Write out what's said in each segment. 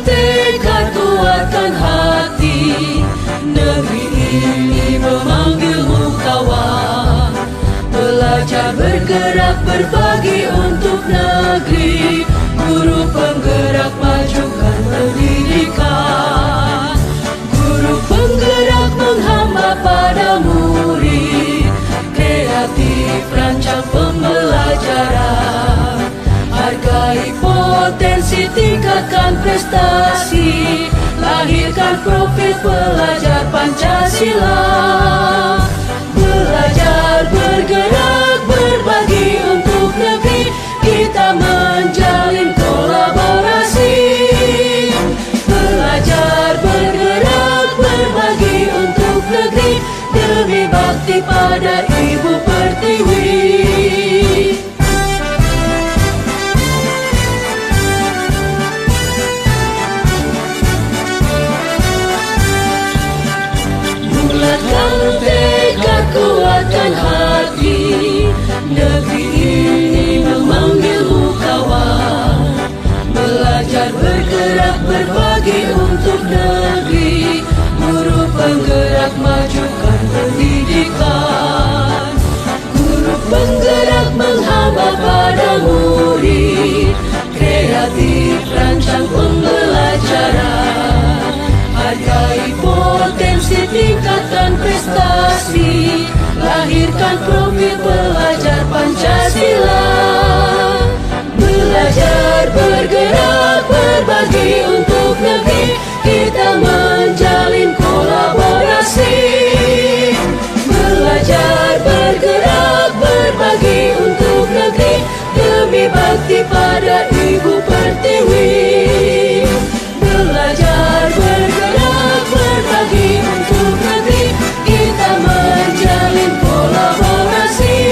tekad, kuatkan hati. Negeri ini memanggilmu kawan. Belajar, bergerak, berbagi untuk negeri. Guru penggerak, majukan pendidikan. Guru penggerak menghamba pada murid. Kreatif, rancang pembelajaran. Hargai potensi, tingkatkan prestasi. Lahirkan profil pelajar Pancasila. Belajar, bergerak, berbagi untuk negeri. Kita menjalin kolaborasi. Belajar, bergerak, berbagi untuk negeri. Demi bakti pada Ibu Pertiwi. Bulatkan tekad, kuatkan hati. Negeri ini memanggilmu kawan. Belajar, bergerak, berbagi untuk negeri. Guru penggerak, majukan pendidikan. Guru penggerak menghamba pada murid. Kreatif, rancang pembelajaran. Hargai potensi, tingkatkan prestasi. Lahirkan profil pelajar Pancasila. Belajar, bergerak, berbagi untuk negeri. Kita menjalin kolaborasi. Belajar, bergerak, berbagi untuk negeri. Demi bakti pada Ibu Pertiwi. Belajar, bergerak, berbagi untuk negeri. Kita menjalin kolaborasi.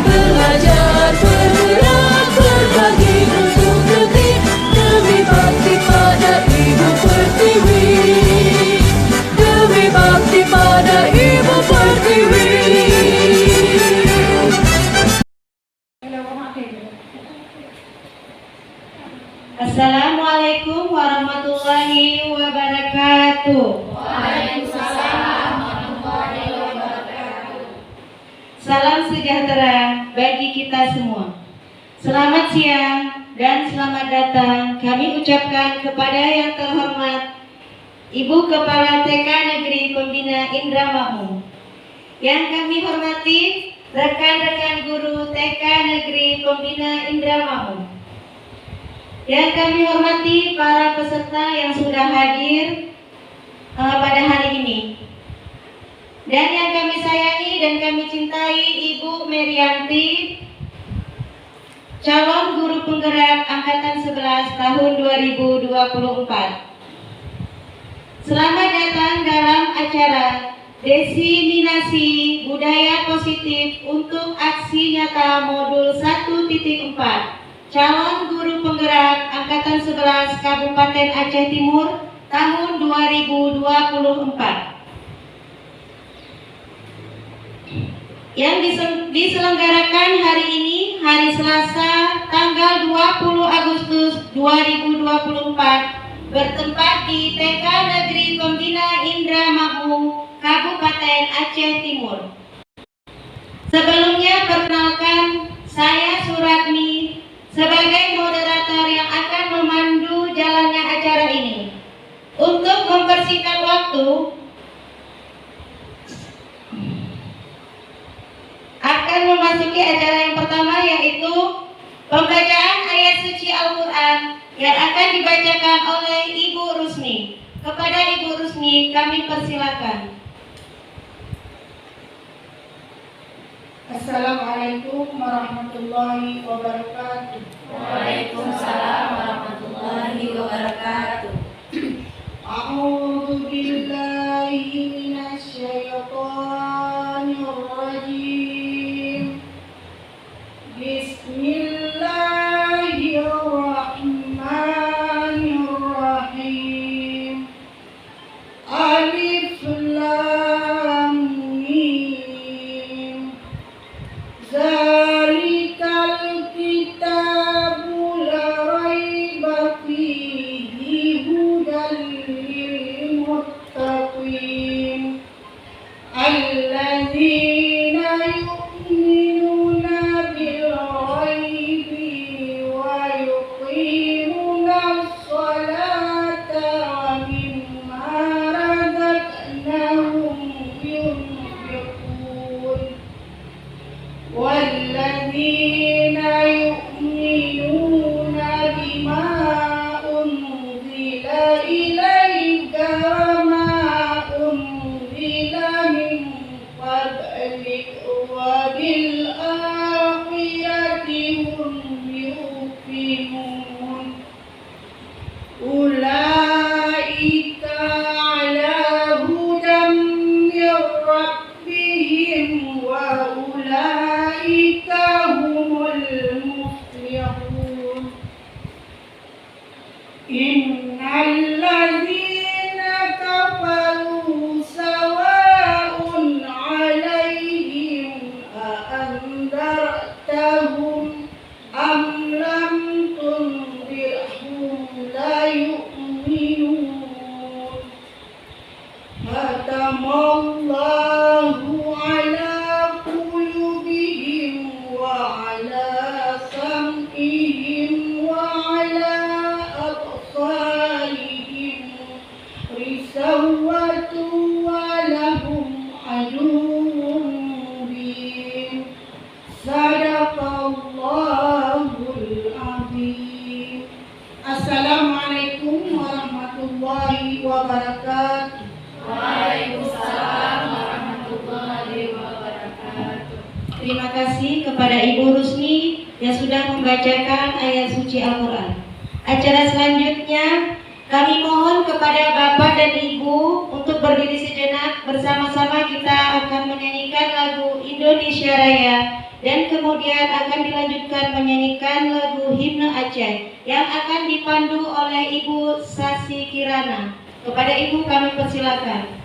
Belajar, bergerak, berbagi untuk negeri. Demi bakti pada Ibu Pertiwi. Demi bakti pada Ibu Pertiwi. Assalamualaikum warahmatullahi wabarakatuh. Waalaikumsalam warahmatullahi wabarakatuh. Salam sejahtera bagi kita semua. Selamat siang dan selamat datang kami ucapkan kepada yang terhormat Ibu Kepala TK Negeri Pembina Indra Makmum. Yang kami hormati rekan-rekan guru TK Negeri Pembina Indra Makmum. Yang kami hormati para peserta yang sudah hadir pada hari ini. Dan yang kami sayangi dan kami cintai Ibu Merianti, calon guru penggerak Angkatan 11 tahun 2024. Selamat datang dalam acara Diseminasi Budaya Positif untuk Aksi Nyata Modul 1.4. Calon Guru Penggerak Angkatan 11 Kabupaten Aceh Timur tahun 2024 yang diselenggarakan hari ini, hari Selasa, tanggal 20 Agustus 2024, bertempat di TK Negeri Pembina Indra Makmum, Kabupaten Aceh Timur. Sebelumnya perkenalkan, saya Suratmi sebagai moderator yang akan memandu jalannya acara ini. Untuk mempersingkat waktu, akan memasuki acara yang pertama, yaitu pembacaan ayat suci Al-Quran yang akan dibacakan oleh Ibu Rusni. Kepada Ibu Rusni kami persilakan. Assalamualaikum warahmatullahi wabarakatuh. Waalaikumsalam warahmatullahi wabarakatuh. A'udzu billahi minasyaitonir rajim. Bismillahirrahmanirrahim. Alif Lam Mim. Zalikal kitabu la raiba fihi Ulaika ala hudan min rabbihim wa ulaika humul muflihun. Innal ladzina kafaru sawa'un 'alaihim a andartahum am lam tunzirhum la yu'minun. Khatamallahu ala qulubihim wa ala sam'ihim wa ala absarihim risawatu wa lahum aduwwun mubin. Sadaqallahul azim. Assalamualaikum warahmatullahi wabarakatuh. Waalaikumsalam warahmatullahi wabarakatuh. Terima kasih kepada Ibu Rusni yang sudah membacakan ayat suci Al-Quran. Acara selanjutnya kami mohon kepada Bapak dan Ibu untuk berdiri sejenak. Bersama-sama kita akan menyanyikan lagu Indonesia Raya dan kemudian akan dilanjutkan menyanyikan lagu Himne Aceh yang akan dipandu oleh Ibu Sasi Kirana. Kepada Ibu kami persilakan.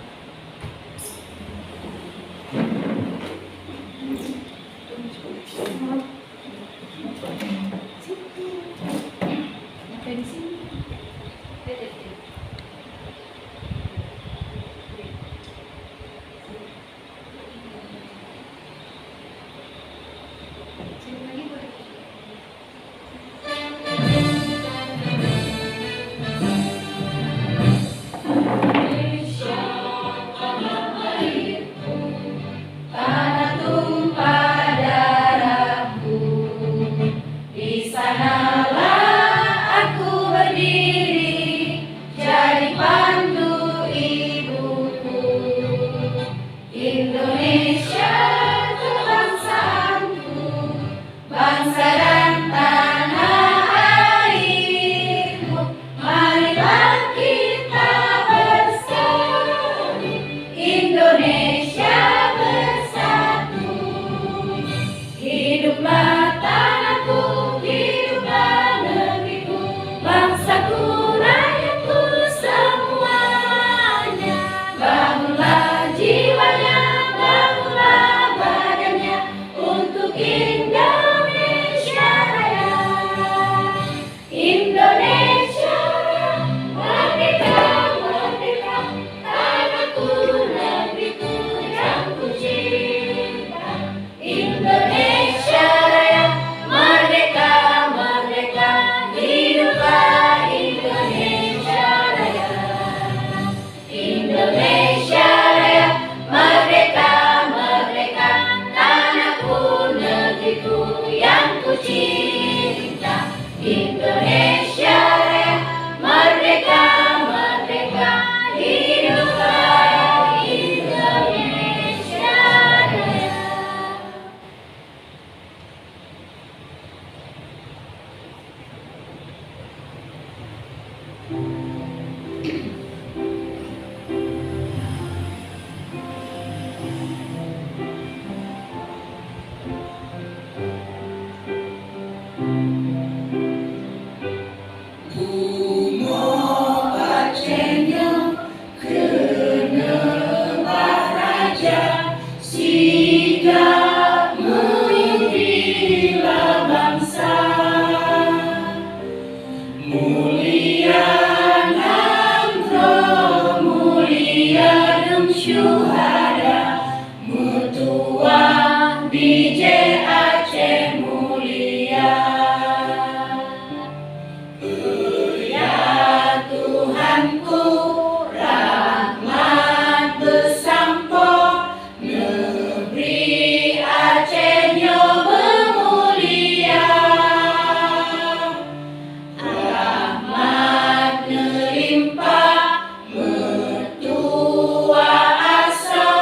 Rahmat melimpah, metua asa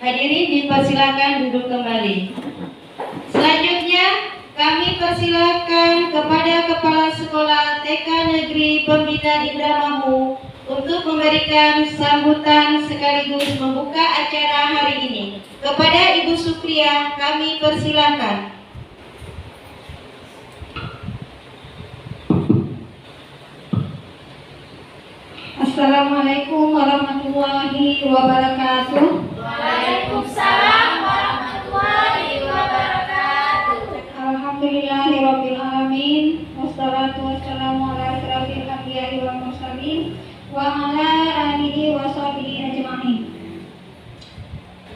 Hadirin dipersilakan duduk kembali. Selanjutnya kami persilakan kepada Kepala Sekolah TK Negeri Pembina Indramayu untuk memberikan sambutan sekaligus membuka acara hari ini. Kepada Ibu Supriya kami persilakan. Assalamualaikum warahmatullahi wabarakatuh. Waalaikumsalam warahmatullahi wabarakatuh. Alhamdulillahirabbil alamin. Wassalatu wassalamu ala asyrafil anbiya'i wal mursalin wa ala alihi wa sahbihi ajma'in.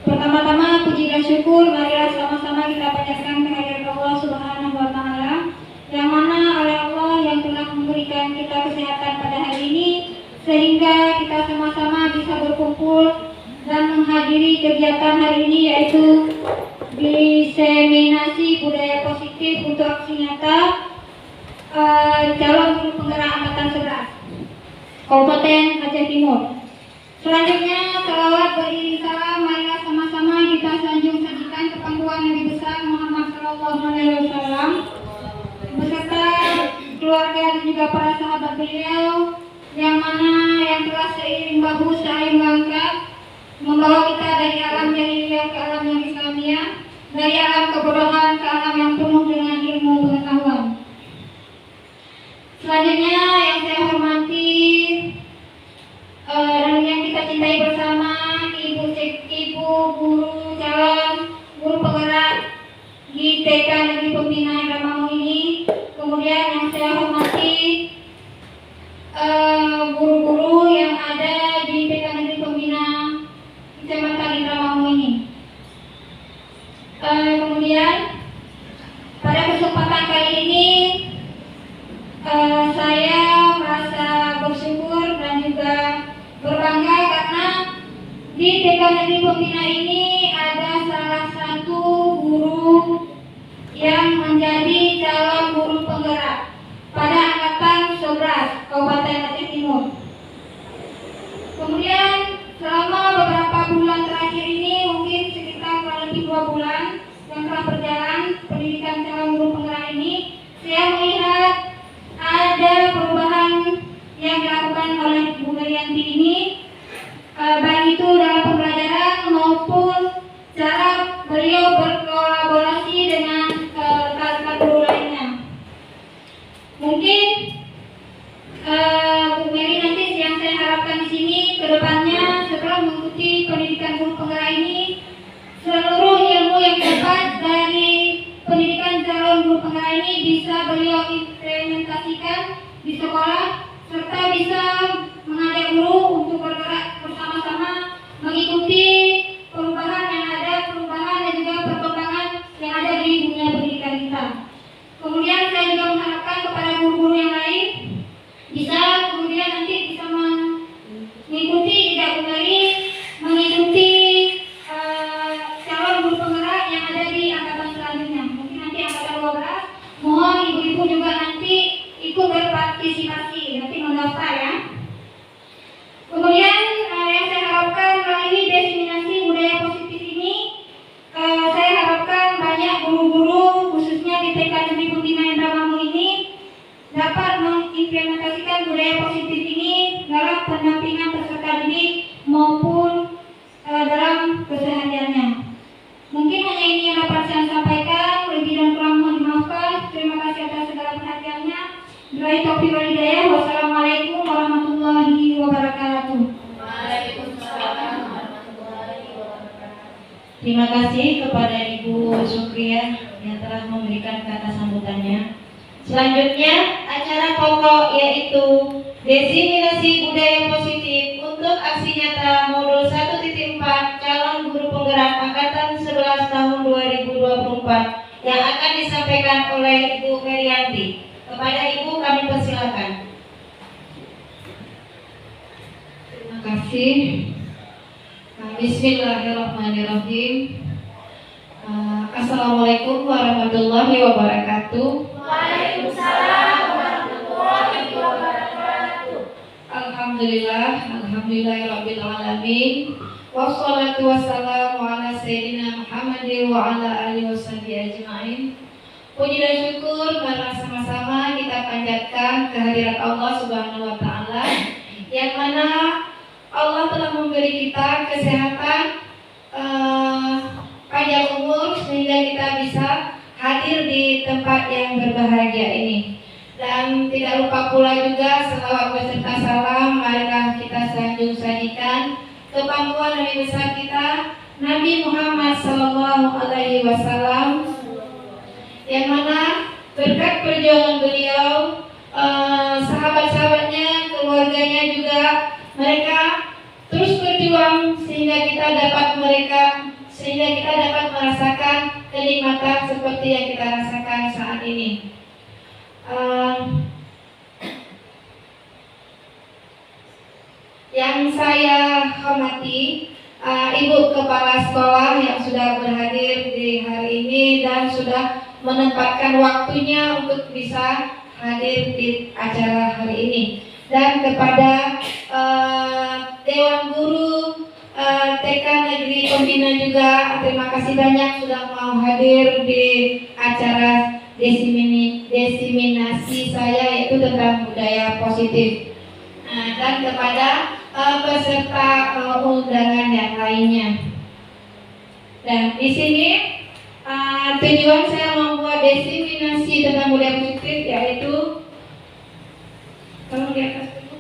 Pertama-tama puji dan syukur marilah sama-sama kita panjatkan kehadirat Allah Subhanahu wa taala, yang mana oleh Allah yang telah memberikan kita kesehatan pada hari ini sehingga kita sama-sama bisa berkumpul dan menghadiri kegiatan hari ini, yaitu diseminasi budaya positif untuk aksi nyata calon guru penggerak angkatan 11 Kabupaten Aceh Timur. Selanjutnya salawat beriring salam marilah sama-sama kita sanjung sajikan kepangkuan Nabi besar Muhammad SAW beserta keluarga dan juga para sahabat beliau, yang mana yang telah seiring bahu seiring langkah membawa kita dari alam jahiliyah ke alam yang Islamiyah, dari alam kebodohan ke alam yang penuh dengan ilmu pengetahuan. Selanjutnya yang saya hormati dan yang kita cintai bersama ibu guru calon guru penggerak di TK Negeri Pembina Indramayu ini. Kemudian yang saya hormati guru-guru yang ada di TK Negeri Pembina Kecamatan Indramayu ini. Kemudian pada kesempatan kali ini saya merasa bersyukur dan juga berbangga karena di TK Negeri Pembina ini ada salah satu guru yang menjadi calon guru penggerak pada angkatan 11 Kabupaten Aceh Timur. Kemudian selama beberapa bulan terakhir ini, mungkin sekitar kurang lebih 2 bulan yang telah berjalan pendidikan calon guru penggerak ini, saya melihat ada perubahan yang dilakukan oleh Bu Herianti ini, baik itu dalam pembelajaran maupun cara beliau berkolaborasi dengan rekan-rekan guru lainnya. Mungkin Bu Mary nanti yang saya harapkan di sini kedepannya setelah mengikuti pendidikan guru penggerak ini, seluruh ilmu yang dapat dari pendidikan calon guru penggerak ini bisa beliau implementasikan di sekolah, serta bisa mengajak guru untuk bergerak bersama-sama mengikuti perubahan yang ada, perubahan dan juga perkembangan yang ada di dunia pendidikan kita. Kemudian saya juga mengharapkan kepada guru-guru yang lain bisa kemudian nanti bisa mengikuti jejak Bu Mary, mengikuti calon guru penggerak yang ada di angkatan selanjutnya. Mungkin nanti angkatan 12, mohon ibu-ibu juga nanti ikut berpartisipasi, nanti mendaftar ya. Kemudian yang saya harapkan melalui diseminasi budaya positif ini, saya harapkan banyak guru-guru khususnya di TK Negeri Pembina Indramayu ini dapat mengimplementasikan budaya positif ini dalam pendampingan peserta didik maupun dalam kesehariannya. Mungkin hanya ini yang dapat saya sampaikan, lebih dan kurang mohon dimaafkan. Terima kasih atas segala perhatiannya. Billahi taufiq wal hidayah. Wassalamualaikum warahmatullahi wabarakatuh. Waalaikumsalam warahmatullahi wabarakatuh. Terima kasih kepada Ibu Supriya yang telah memberikan kata sambutannya. Selanjutnya acara pokok yaitu diseminasi budaya positif untuk aksi nyata modul 1.4 calon guru penggerak angkatan 11 tahun 2024 yang akan disampaikan oleh Ibu Herianti. Kepada Ibu kami persilakan. Terima kasih. Bismillahirrahmanirrahim. Assalamualaikum warahmatullahi wabarakatuh. Waalaikumsalam warahmatullahi wabarakatuh. Alhamdulillahirabbil alamin. Wassalatu wassalamu ala sayyidina Muhammadin wa ala alihi washabihi ajma'in. Puji dan syukur marilah sama-sama kita panjatkan kehadirat Allah Subhanahu wa taala yang mana Allah telah memberi kita kesehatan, panjang umur sehingga kita bisa hadir di tempat yang berbahagia ini. Dan tidak lupa pula juga selawat beserta salam marilah kita sanjung sajikan ke pangkuan Nabi besar kita Nabi Muhammad sallallahu alaihi wasallam, yang mana berkat perjuangan beliau, sahabat-sahabatnya, keluarganya juga mereka terus berjuang sehingga kita dapat merasakan kenikmatan seperti yang kita rasakan saat ini. Yang saya hormati Ibu Kepala Sekolah yang sudah berhadir di hari ini dan sudah menempatkan waktunya untuk bisa hadir di acara hari ini, dan kepada Dewan Guru TK Negeri Pembina juga terima kasih banyak sudah mau hadir di acara desiminasi saya yaitu tentang budaya positif, dan kepada peserta undangan yang lainnya. Dan di sini tujuan saya membuat desiminasi tentang budaya positif yaitu, tolong di atas dulu.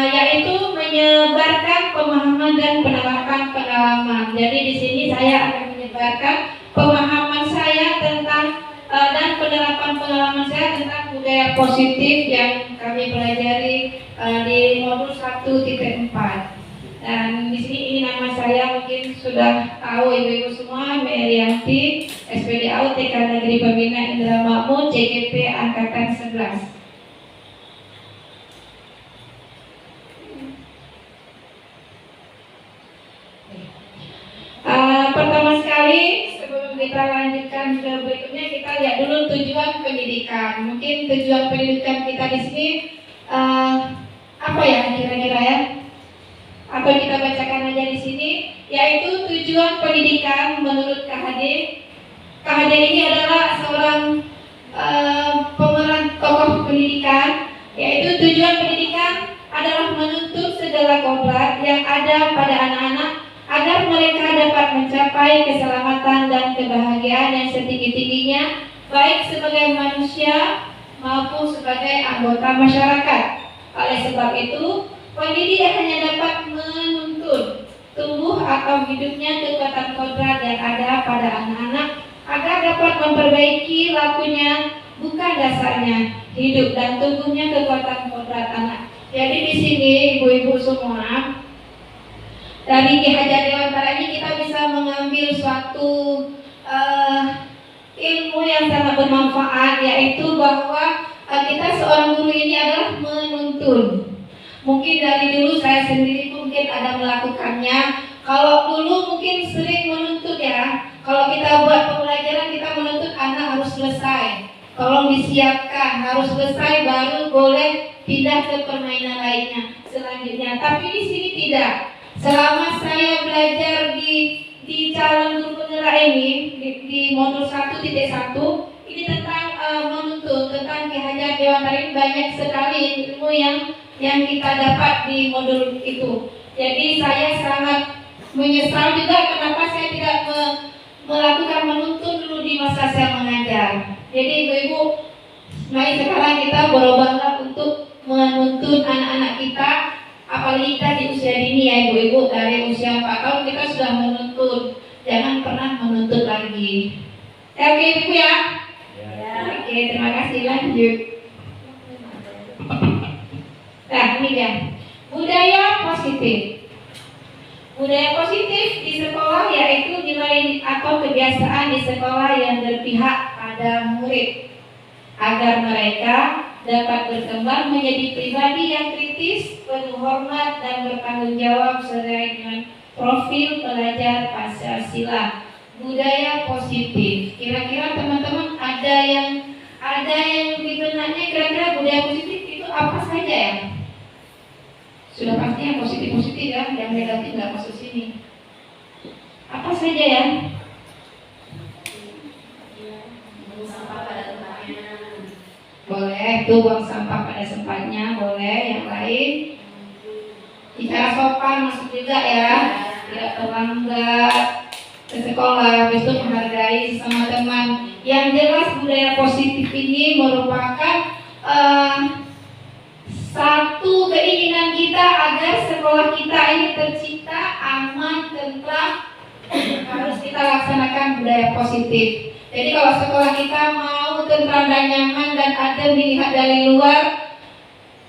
Yaitu menyebarkan pemahaman dan penerapan pengalaman. Jadi di sini saya akan menyebarkan pemahaman saya tentang dan penerapan pengalaman saya tentang budaya positif yang kami pelajari di modul 1.4. Dan di sini ini nama saya mungkin sudah tahu ibu-ibu semua, Merianti, SPDAU TK Negeri Pembina Indra Makmur, CGP Angkatan 11. Pertama sekali sebelum kita lanjutkan ke berikutnya, kita lihat dulu tujuan pendidikan. Mungkin tujuan pendidikan kita di sini apa ya kira-kira ya? Atau kita bacakan aja di sini, yaitu tujuan pendidikan menurut KHD. KHD ini adalah seorang pemeran tokoh pendidikan, yaitu tujuan pendidikan adalah menuntut segala kodrat yang ada pada anak-anak agar mereka dapat mencapai keselamatan dan kebahagiaan yang setinggi-tingginya, baik sebagai manusia maupun sebagai anggota masyarakat. Oleh sebab itu, pendidik hanya dapat menuntun tumbuh atau hidupnya kekuatan kodrat yang ada pada anak-anak agar dapat memperbaiki lakunya, bukan dasarnya hidup dan tumbuhnya kekuatan kodrat anak. Jadi di sini ibu-ibu semua, dari Ki Hajar Dewantara ini kita bisa mengambil suatu ilmu yang sangat bermanfaat, yaitu bahwa kita seorang guru ini adalah menuntun. Mungkin dari dulu saya sendiri mungkin ada melakukannya. Kalau dulu mungkin sering menuntut ya. Kalau kita buat pembelajaran kita menuntut anak harus selesai. Tolong disiapkan, harus selesai baru boleh pindah ke permainan lainnya selanjutnya. Tapi di sini tidak. Selama saya belajar di calon guru penggerak ini di modul 1.1 ini tentang menuntut, tentang Ki Hajar Dewantara ini banyak sekali ilmu yang kita dapat di modul itu. Jadi saya sangat menyesal juga kenapa saya tidak melakukan menuntun dulu di masa saya mengajar. Jadi ibu-ibu, mari sekarang kita berubahlah untuk menuntun anak-anak kita, apalagi kita di usia dini ya ibu-ibu, dari usia 4 tahun kita sudah menuntun, jangan pernah menuntut lagi. Oke ibu ya? Oke, terima kasih, lanjut. Nah ini ya, budaya positif. Budaya positif di sekolah yaitu nilai atau kebiasaan di sekolah yang berpihak pada murid agar mereka dapat berkembang menjadi pribadi yang kritis, penuh hormat dan bertanggung jawab sesuai dengan profil pelajar Pancasila. Budaya positif. Kira-kira teman-teman ada yang di benaknya kira-kira budaya positif itu apa saja ya? Sudah pasti yang positif-positif ya, yang negatif nggak masuk sini. Apa saja ya? Buang sampah pada tempatnya. Boleh, tuh buang sampah pada tempatnya, boleh. Yang lain? Bicara sopan masuk juga ya. Tidak terlambat ke sekolah, habis itu menghargai sesama teman. Yang jelas budaya positif ini merupakan satu keinginan kita agar sekolah kita ini tercipta aman, tentram. Harus kita laksanakan budaya positif. Jadi kalau sekolah kita mau tentram dan nyaman dan adem dilihat dari luar,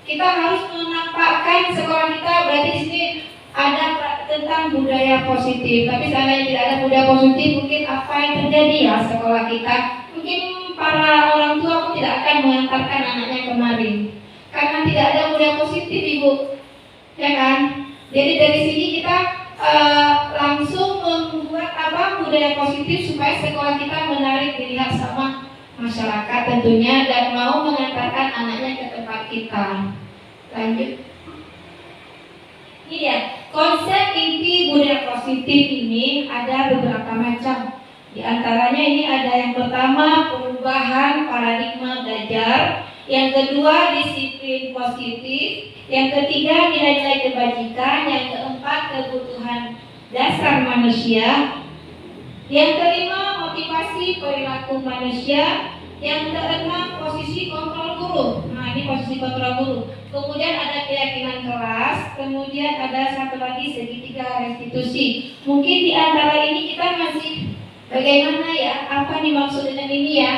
kita harus menampakkan sekolah kita berarti di sini ada tentang budaya positif. Tapi seandainya tidak ada budaya positif, mungkin apa yang terjadi ya sekolah kita? Mungkin para orang tua pun tidak akan mengantarkan anaknya kemari karena tidak ada budaya positif, Ibu, ya kan? Jadi dari sini kita langsung membuat budaya positif supaya sekolah kita menarik dilihat sama masyarakat tentunya dan mau mengantarkan anaknya ke tempat kita. Lanjut. Ini ya, konsep inti budaya positif ini ada beberapa macam. Di antaranya ini ada yang pertama perubahan paradigma belajar, yang kedua disiplin positif, yang ketiga nilai-nilai kebajikan, yang keempat kebutuhan dasar manusia, yang kelima motivasi perilaku manusia, yang keenam posisi kontrol guru. Nah, ini posisi kontrol guru. Kemudian ada keyakinan kelas, kemudian ada satu lagi segitiga restitusi. Mungkin di antara ini kita masih bagaimana ya, apa dimaksud dengan ini ya?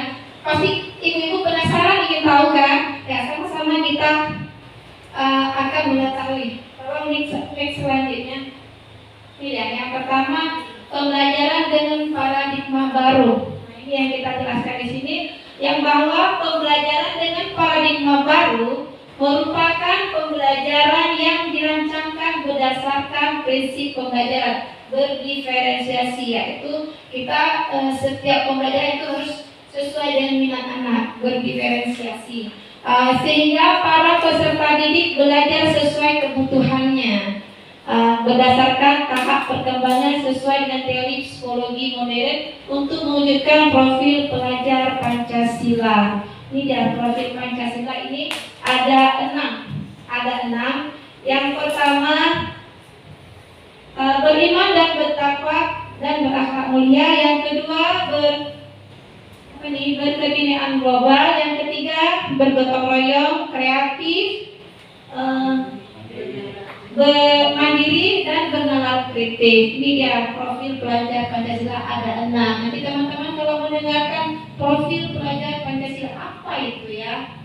Pasti ibu-ibu penasaran ingin tahu kan? Ya, sama-sama kita akan mengetahui. Tolong next selanjutnya. Ini ya, yang pertama pembelajaran dengan paradigma baru. Nah, ini yang kita jelaskan di sini, yang bahwa pembelajaran dengan paradigma baru merupakan pembelajaran yang dirancangkan berdasarkan prinsip pembelajaran berdiferensiasi, yaitu kita setiap pembelajaran itu harus sesuai dengan minat anak, berdiferensiasi, sehingga para peserta didik belajar sesuai kebutuhannya, berdasarkan tahap perkembangan sesuai dengan teori psikologi modern untuk mewujudkan profil pelajar Pancasila. Ini dia profil Pancasila ini ada enam. Yang pertama beriman dan bertakwa dan berakhlak mulia. Yang kedua berkebinaan global. Yang ketiga bergotong royong, kreatif, mandiri dan bernalar kritis. Ini dia profil pelajar Pancasila ada 6. Nanti teman-teman kalau mendengarkan profil pelajar Pancasila apa itu ya?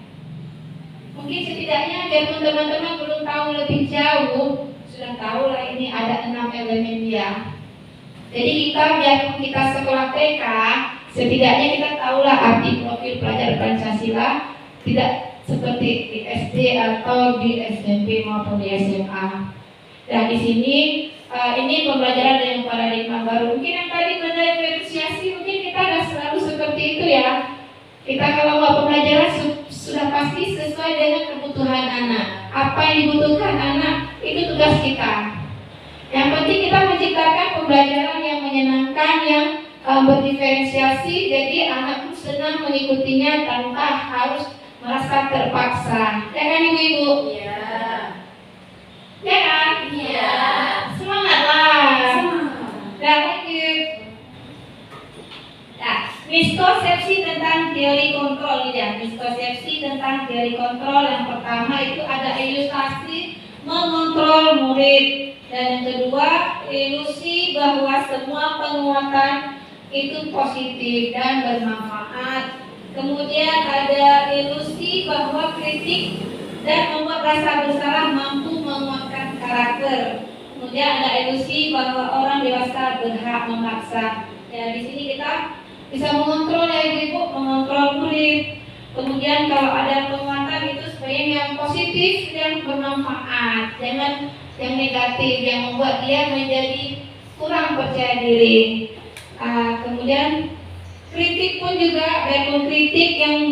Mungkin setidaknya biarpun teman-teman belum tahu lebih jauh, sudah tahu lah ini ada 6 elemen dia. Jadi kita biarpun kita sekolah TK, setidaknya kita tahulah arti profil pelajar Pancasila, tidak seperti di SD atau di SMP maupun di SMA. Dan di sini ini pembelajaran dengan paradigma baru. Mungkin yang tadi berdiferensiasi mungkin kita nggak selalu seperti itu ya. Kita kalau mau pembelajaran sudah pasti sesuai dengan kebutuhan anak. Apa yang dibutuhkan anak itu tugas kita. Yang penting kita menciptakan pembelajaran yang menyenangkan, yang berdiferensiasi, jadi anak pun senang mengikutinya tanpa harus merasa terpaksa. Ya kan ibu-ibu? Iya. Ya kan? Iya. Semangatlah. Dan lanjut. Nah, miskonsepsi tentang teori kontrol ini ya. Miskonsepsi tentang teori kontrol yang pertama itu ada ilustrasi mengontrol murid, dan yang kedua ilusi bahwa semua penguatan itu positif dan bermanfaat. Kemudian ada ilusi bahwa kritik dan membuat rasa bersalah mampu menguatkan karakter. Kemudian ada ilusi bahwa orang dewasa berhak memaksa. Ya, di sini kita bisa mengontrol ya ibu, mengontrol murid. Kemudian kalau ada penguatan itu sebagai yang positif dan bermanfaat, jangan yang negatif yang membuat dia menjadi kurang percaya diri. Kemudian kritik pun juga, kritik yang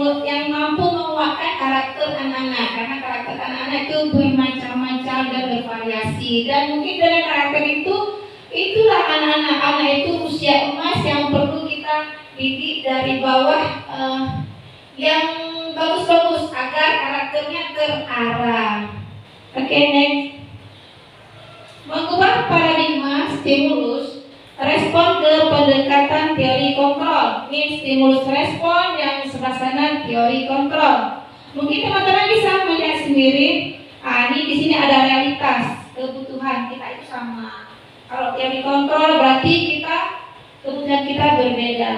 mampu menguatkan karakter anak-anak, karena karakter anak-anak itu bermacam-macam dan bervariasi, dan mungkin dengan karakter itu itulah anak-anak itu usia emas yang perlu kita didik dari bawah yang bagus-bagus agar karakternya terarah. Oke, next. Mengubah paradigma stimulus respon ke pendekatan teori kontrol. Ini stimulus respon yang sebelah sana teori kontrol. Mungkin teman-teman bisa melihat sendiri. Ini di sini ada realitas kebutuhan kita itu sama. Kalau teori kontrol berarti kebutuhan kita berbeda.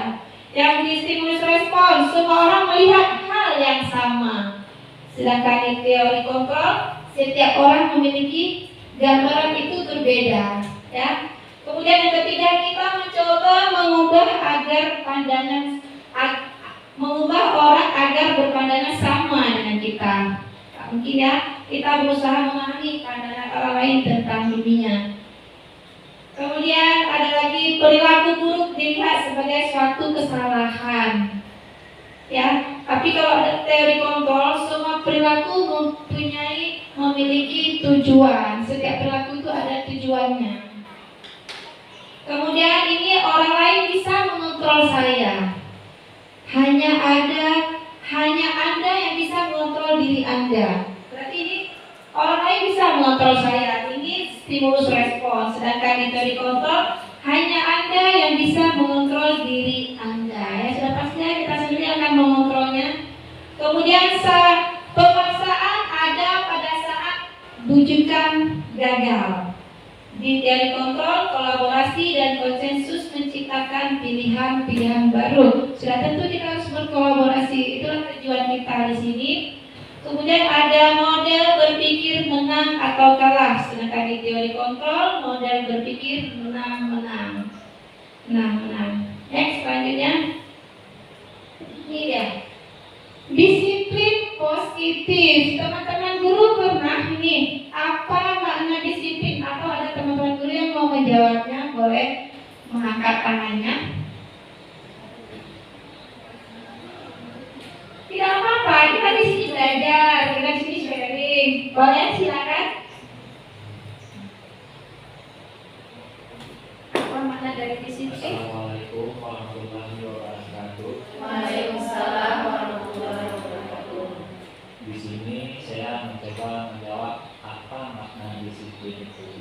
Yang di stimulus respon semua orang melihat hal yang sama. Sedangkan di teori kontrol setiap orang memiliki gambaran itu berbeda, ya. Kemudian yang ketiga, kita mencoba mengubah orang agar berpandangan sama dengan kita. Mungkin ya, kita berusaha memahami pandangan orang lain tentang dunia. Kemudian ada lagi perilaku buruk dilihat sebagai suatu kesalahan. Ya, tapi kalau ada teori kontrol, semua perilaku memiliki tujuan. Setiap perilaku itu ada tujuannya. Kemudian ini orang lain bisa mengontrol saya. Hanya Anda yang bisa mengontrol diri Anda. Berarti ini orang lain bisa mengontrol saya. Ini stimulus respon. Sedangkan di teori kontrol hanya Anda yang bisa mengontrol diri Anda. Ya, sudah pastinya kita sendiri akan mengontrolnya. Kemudian pemaksaan ada pada saat bujukan gagal. Di teori kontrol, kolaborasi dan konsensus menciptakan pilihan-pilihan baru. Sudah tentu kita harus berkolaborasi. Itulah tujuan kita di sini. Kemudian ada model berpikir menang atau kalah. Sedangkan di teori kontrol, model berpikir menang-menang. Next, selanjutnya. Ini dia. Disiplin positif. Teman-teman guru pernah ini apa makna disiplin? Atau ada teman-teman guru yang mau menjawabnya? Boleh mengangkat tangannya. Tidak apa-apa, kita di sini belajar, kita di sini sharing. Boleh, silakan. Apa makna dari disiplin? Assalamualaikum warahmatullahi wabarakatuh. Waalaikumsalam warahmatullahi wabarakatuh. Di sini saya mencoba menjawab apa makna disiplin itu.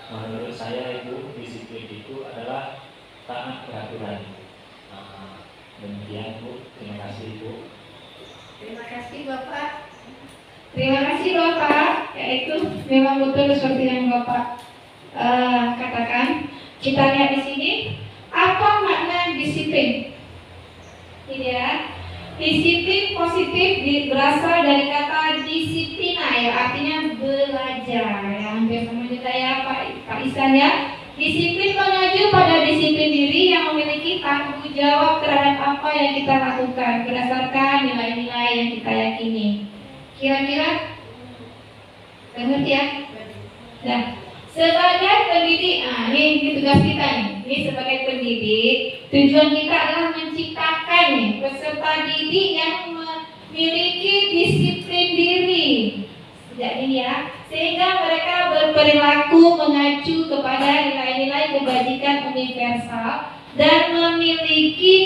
Menurut saya itu disiplin itu adalah taat peraturan. Demikian Bu, terima kasih Bu. Terima kasih Bapak. Terima kasih Bapak. Yaitu memang betul seperti yang Bapak katakan. Kita lihat di sini apa makna disiplin. Ini ya. Disiplin positif berasal dari kata disiplina ya, artinya belajar ya. Hampir sama juga ya Pak Isan ya. Disiplin mengacu pada disiplin diri yang memiliki tanggung jawab terhadap apa yang kita lakukan berdasarkan nilai-nilai yang kita yakini. Kira-kira mengerti ya? Nah, sebagai pendidik, ini tugas kita nih. Ini sebagai pendidik, tujuan kita adalah menciptakan peserta didik yang memiliki disiplin diri. Sejak ini ya, sehingga mereka berperilaku mengacu kepada nilai-nilai kebajikan universal dan memiliki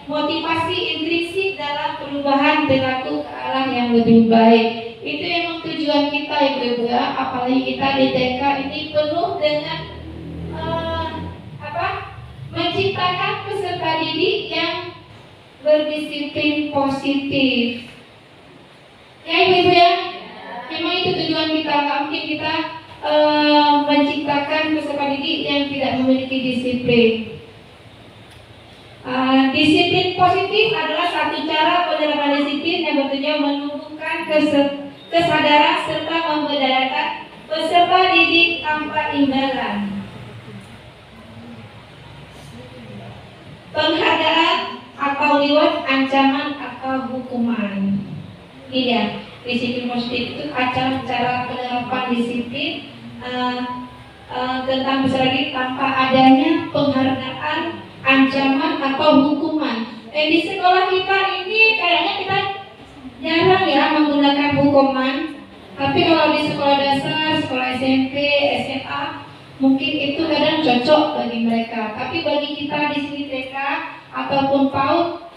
motivasi intrinsik dalam perubahan perilaku ke arah yang lebih baik. Itu memang tujuan kita Ibu ya, apalagi kita di TK ini penuh dengan menciptakan peserta didik yang berdisiplin positif. Ya Ibu ya, memang itu tujuan kita. Nggak mungkin kita menciptakan peserta didik yang tidak memiliki disiplin. Disiplin positif adalah satu cara penerapan disiplin yang bertujuan menumbuhkan kesadaran serta memberdayakan peserta didik tanpa imbalan. Penghargaan atau reward, ancaman atau hukuman. Ini dia, disiplin positif itu cara penerapan disiplin tentang peserta didik tanpa adanya penghargaan, ancaman atau hukuman. Di sekolah kita ini kayaknya kita jarang ya menggunakan hukuman. Tapi kalau di sekolah dasar, sekolah SMP, SMA, mungkin itu kadang cocok bagi mereka. Tapi bagi kita di sini TK ataupun PAUD,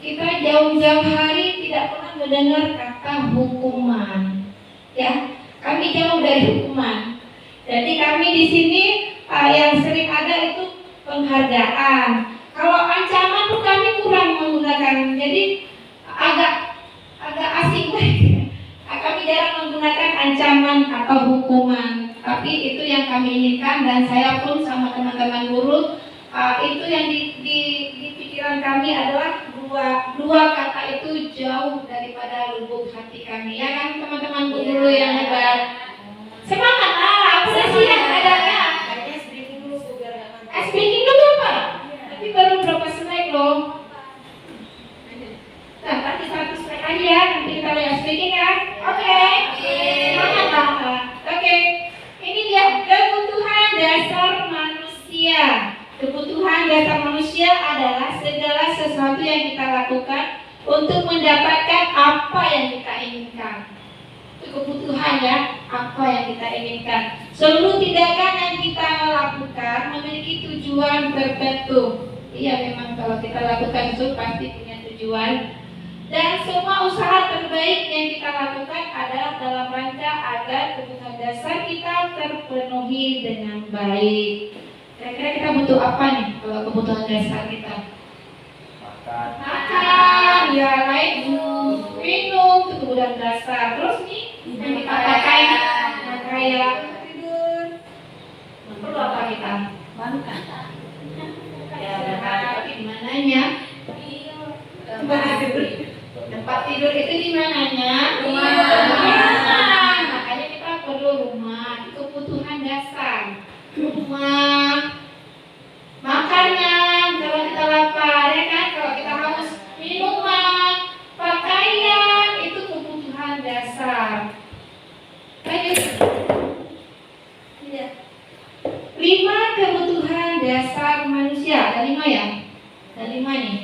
kita jauh-jauh hari tidak pernah mendengar kata hukuman. Ya, kami jauh dari hukuman. Jadi kami di sini yang sering ada itu penghargaan. Kalau ancaman pun kami kurang menggunakan. Jadi agak asing kami jarang menggunakan ancaman atau hukuman. Tapi itu yang kami inginkan, dan saya pun sama teman-teman guru itu yang di pikiran kami adalah dua kata itu jauh daripada lubuk hati kami. Ya kan teman-teman guru yang hebat. Semangat aku udah siap adanya. Speaking dulu apa? Tapi baru berapa slide loh. Nah, nanti 1 slide aja, nanti kita lihat speaking ya. Oke. Semangat lah. Oke. Ini dia kebutuhan dasar manusia. Kebutuhan dasar manusia adalah segala sesuatu yang kita lakukan untuk mendapatkan apa yang kita inginkan. Itu kebutuhan ya, apa yang kita inginkan. Seluruh tindakan yang kita lakukan memiliki tujuan tertentu. Iya, memang kalau kita lakukan itu pasti punya tujuan. Dan semua usaha terbaik yang kita lakukan adalah dalam rangka agar kebutuhan dasar kita terpenuhi dengan baik. Kira-kira kita butuh apa nih kalau kebutuhan dasar kita? Makan, ya lain minum, itu kebutuhan dasar. Terus nih yang kita pakai, kayak tidur. Perlu apa kita? Makan. Ya, tapi di mananya? Tempat tidur itu di mananya? Rumah. Makanya kita perlu rumah. Itu kebutuhan dasar. Rumah, makanan kalau kita lapar, ya kan? Kalau kita haus, minuman, pakaian, itu kebutuhan dasar. Lanjut. 5 kebutuhan dasar manusia. Ada 5 ya? Ada 5 nih.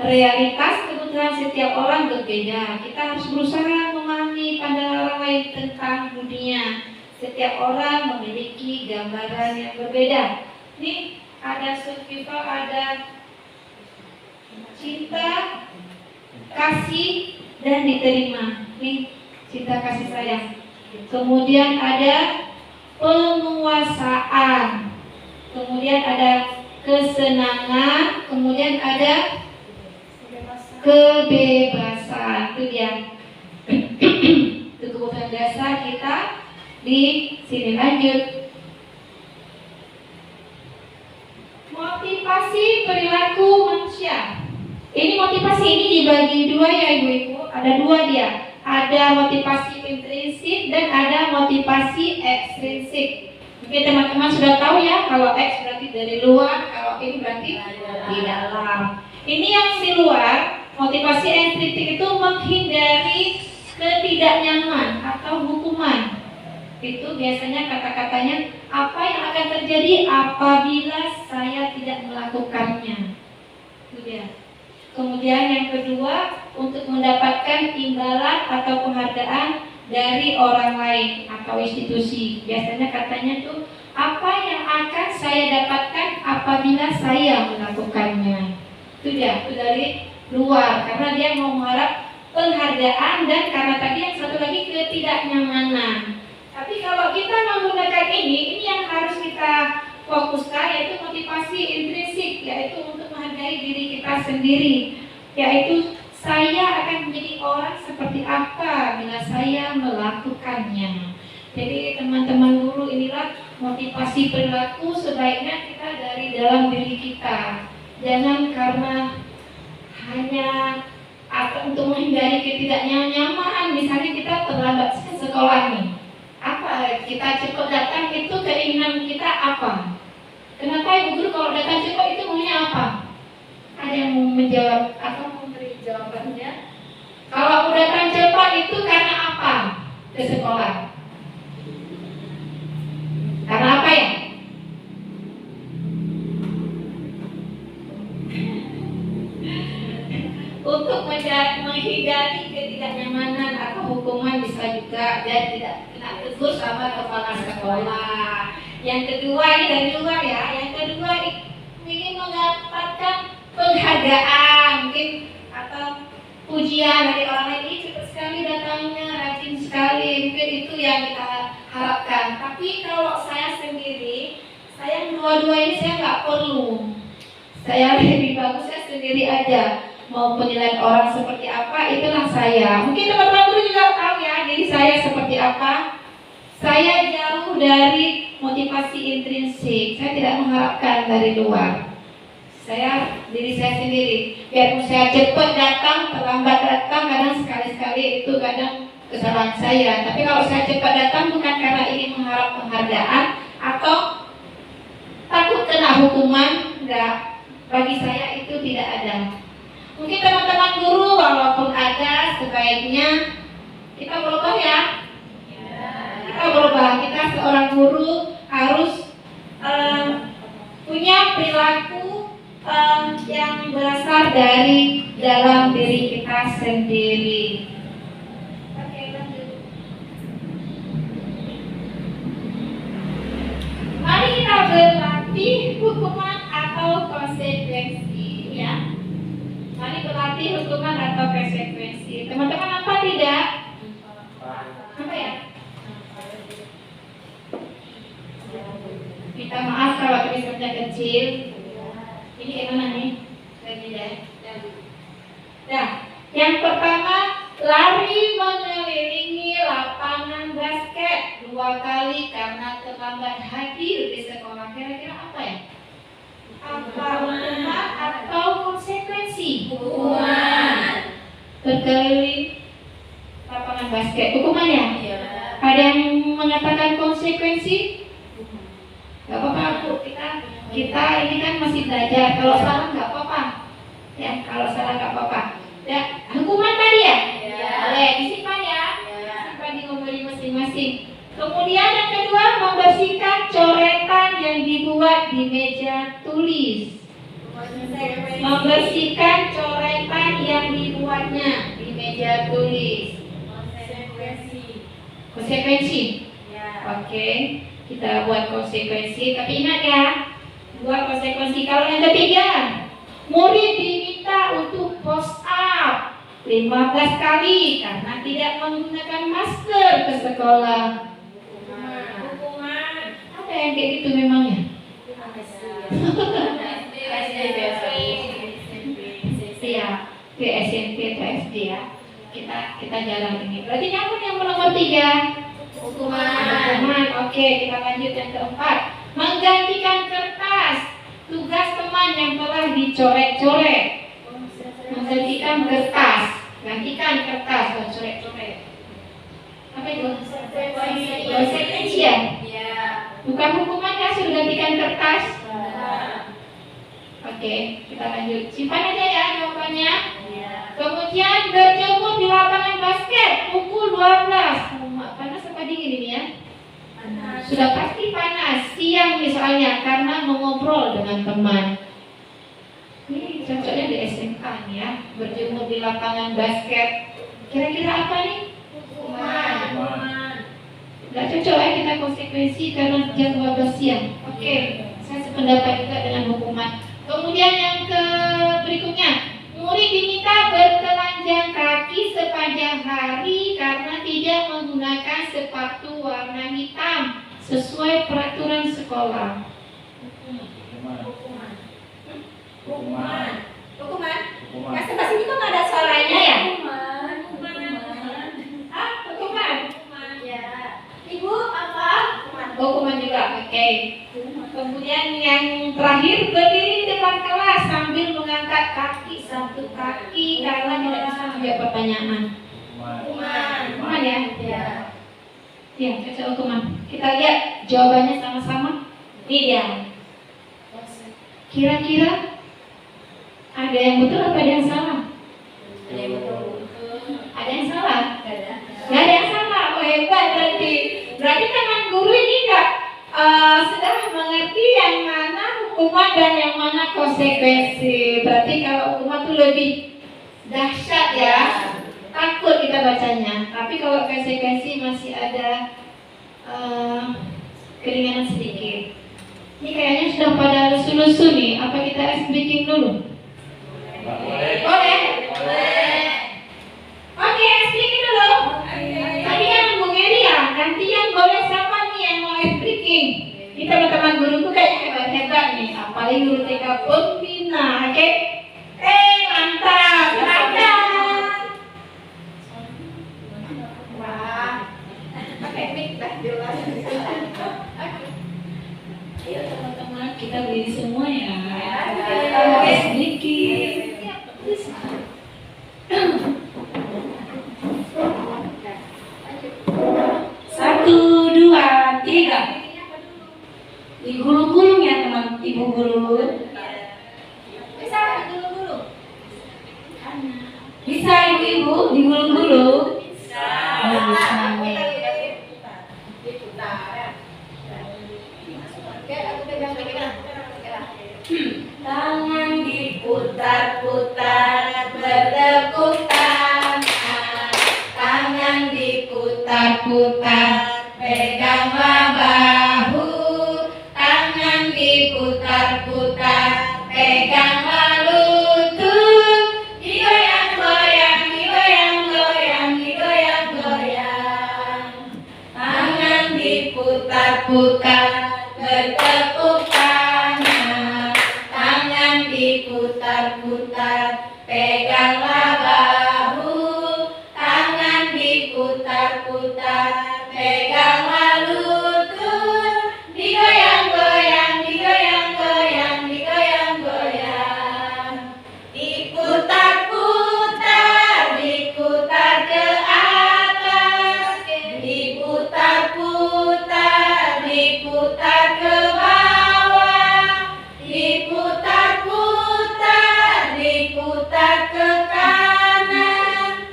Realitas kebutuhan setiap orang berbeda. Kita harus berusaha memahami pandangan orang lain tentang dunia. Setiap orang memiliki gambaran yang berbeda. Nih ada Sulfifa, ada cinta, kasih, dan diterima. Nih cinta, kasih, sayang. Kemudian ada penguasaan. Kemudian ada kesenangan. Kemudian ada kebebasan. Itu dia. Itu kebutuhan dasar kita. Di sini lanjut. Motivasi perilaku manusia. Ini motivasi ini dibagi 2 ya ibu-ibu. Ada 2 dia. Ada motivasi intrinsik dan ada motivasi ekstrinsik. Mungkin teman-teman sudah tahu ya, kalau X berarti dari luar, kalau ini berarti di dalam. Ini yang di luar, motivasi ekstrinsik itu menghindari ketidaknyaman atau hukuman. Itu biasanya kata-katanya apa yang akan terjadi apabila saya tidak melakukannya. Itu dia. Kemudian yang kedua, untuk mendapatkan imbalan atau penghargaan dari orang lain atau institusi. Biasanya katanya tuh apa yang akan saya dapatkan apabila saya melakukannya. Itu dia, itu dari luar, karena dia mau mengharap penghargaan, dan karena tadi yang satu lagi ketidaknyamanan. Tapi kalau kita menggunakan ini yang harus kita fokuskan, yaitu motivasi intrinsik, yaitu untuk menghargai diri kita sendiri, yaitu saya akan menjadi orang seperti apa bila saya melakukannya. Jadi teman-teman guru, inilah motivasi perilaku sebaiknya kita dari dalam diri kita. Jangan karena hanya untuk menghindari ketidaknyamanan, misalnya kita terlambat ke sekolah nih. Apa kita cepat datang itu keinginan kita apa? Kenapa ibu guru kalau datang cepat itu maunya apa? Ada yang mau menjawab atau memberi jawabannya? Kalau datang cepat itu karena apa ke sekolah? Karena apa ya? Untuk menghindari ketidaknyamanan. juga dan tidak kena tegur sama kepala sekolah. Yang kedua, ini dari luar ya. Yang kedua ingin mendapatkan penghargaan mungkin atau pujian dari orang lain. Ini cepat sekali datangnya, rajin sekali, mungkin itu yang kita harapkan. Tapi kalau saya sendiri, saya dua-dua ini saya nggak perlu. Saya lebih bagus saya sendiri aja. Mau penilaian orang seperti apa, itulah saya. Mungkin teman-teman guru juga tahu ya diri saya seperti apa. Saya jauh dari motivasi intrinsik. Saya tidak mengharapkan dari luar. Diri saya sendiri. Biarpun saya cepat datang, terlambat datang, kadang sekali-sekali itu kadang kesalahan saya. Tapi kalau saya cepat datang bukan karena ingin mengharap penghargaan atau takut kena hukuman, enggak. Bagi saya itu tidak ada. Mungkin teman-teman guru walaupun ada, sebaiknya kita berubah ya. Kita berubah. Kita seorang guru harus punya perilaku yang berasal dari dalam diri kita sendiri. Oke, lanjut. Mari kita berlatih hukuman atau konsekuensi ya. Mari berlatih hukuman atau konsekuensi. Teman-teman apa tidak? Apa ya? Minta maaf kalau tulisannya kecil. Ini gimana nih? Nah, yang pertama lari mengelilingi lapangan basket 2 kali karena terlambat hadir di sekolah. Kira-kira apa ya? Apa hukuman atau konsekuensi? Hukuman. Berkeliling lapangan basket. Hukuman ya? Iya. Ada yang mengatakan konsekuensi? Gak apa-apa Bu, kita ini kan masih belajar. Kalau salah nggak apa-apa. Ya, kalau salah nggak apa-apa. Ya, hukuman tadi ya? Iya. Boleh disimpan ya? Iya. Simpan di memori masing-masing. Kemudian yang kedua, membersihkan coretan yang dibuat di meja tulis. Membersihkan coretan yang dibuatnya di meja tulis. Konsekuensi. Ya. Oke, kita buat konsekuensi. Tapi ingat ya, buat konsekuensi. Kalau yang ketiga, murid diminta untuk post up 15 kali karena tidak menggunakan masker ke sekolah. Hukuman. Apa yang kayak gitu memangnya? Ya, ke SMP atau SD ya. Kita jalan ini. Berarti nyambung yang nomor 3. Hukuman. Oke, kita lanjut yang keempat. Menggantikan kertas tugas teman yang telah dicoret-coret. Menggantikan kertas. Gantikan kertas, coret-coret. Apa itu? Konsekuensi ya? Iya. Bukan hukuman ya, sudah gantikan kertas. Oke, kita lanjut. Simpan aja ya jawabannya. Iya. Kemudian berjemur di lapangan basket pukul 12. Panas apa dingin ini ya? Sudah pasti panas. Siang misalnya karena mengobrol dengan teman. Ini cocoknya di SMK nih ya. Berjemur di lapangan basket. Kira-kira apa nih? Hukuman. Gak cocok ya kita konsekuensi karena jam 12 siang. Oke, saya sependapat juga dengan hukuman. Kemudian yang berikutnya, murid diminta bertelanjang kaki sepanjang hari karena tidak menggunakan sepatu warna hitam sesuai peraturan sekolah. Hukuman. Mas sebelah sini kok nggak ada suaranya ya? Ah, hukuman. Ya. Ibu apa? Hukuman juga, oke. Kemudian yang terakhir, berdiri di depan kelas sambil mengangkat kaki satu kaki karena tidak bisa menjawab pertanyaan. Hukuman ya? Ya. Ya, cocok hukuman. Kita lihat jawabannya sama-sama. Ini dia. Kira-kira ada yang betul apa ada yang salah? Ada yang betul. Ada yang salah? Ada. Nggak ada yang salah. Oh hebat berarti. Berarti teman guru ini nggak sudah mengerti yang mana hukuman dan yang mana konsekuensi. Berarti kalau hukuman itu lebih dahsyat ya. takut kita bacanya. Tapi kalau konsekuensi masih ada keringanan sedikit. Ini kayaknya sudah pada lusu-lusu nih. Apa kita ice breaking dulu? Boleh. Boleh? Oke, ice breaking dulu. Tadi yang Bung Eri ya, gantian boleh siapa nih yang mau ice breaking? Ini teman-teman guruku kayak hebat-hebat nih. Apalagi guru TK pembina, oke? Mantap, silakan. Wah, pakai mic dah jelas. Ayo teman-teman, kita beli semua ya. Sedikit. Satu, dua, tiga. Digulung-gulung ya teman, ibu guru. Bisa digulung-gulung? Bisa ibu-ibu digulung-gulung? Bisa. Oh, bisa. Tangan diputar-putar, bertepuk tangan. Tangan diputar-putar, peganglah bahu. Tangan diputar-putar, peganglah lutut. Digoyang-goyang, digoyang-goyang, digoyang-goyang. Tangan diputar-putar, bertepuk tangan. Tangan diputar-putar, peganglah bahu. Tangan diputar-putar, peganglah lutut. Digoyang-goyang, digoyang-goyang, digoyang-goyang. Diputar-putar, diputar ke atas. Diputar-putar, diputar ke bawah. Diputar-putar, diputar ke kanan.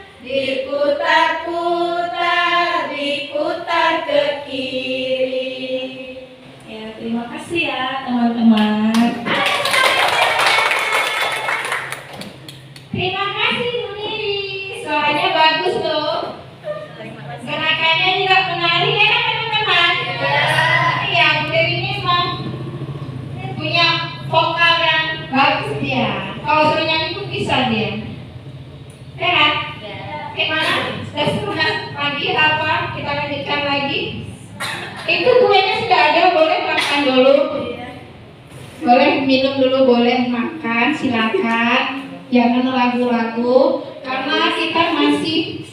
Diputar-putar, diputar ke kiri. Ya, terima kasih ya teman-teman. Terima kasih Bu Niri. Suaranya bagus loh. Gerakannya juga menarik ya kan teman-teman? Iya, Bu Niri ini memang punya vokal yang bagus dia. Kalau suruh nyanyi pun bisa dia. Sehat? Gimana? Sudah semangat pagi apa? Kita lanjutkan lagi. Itu kuenya sudah ada, boleh makan dulu. Boleh minum dulu, boleh makan, silakan. Jangan ragu-ragu karena kita masih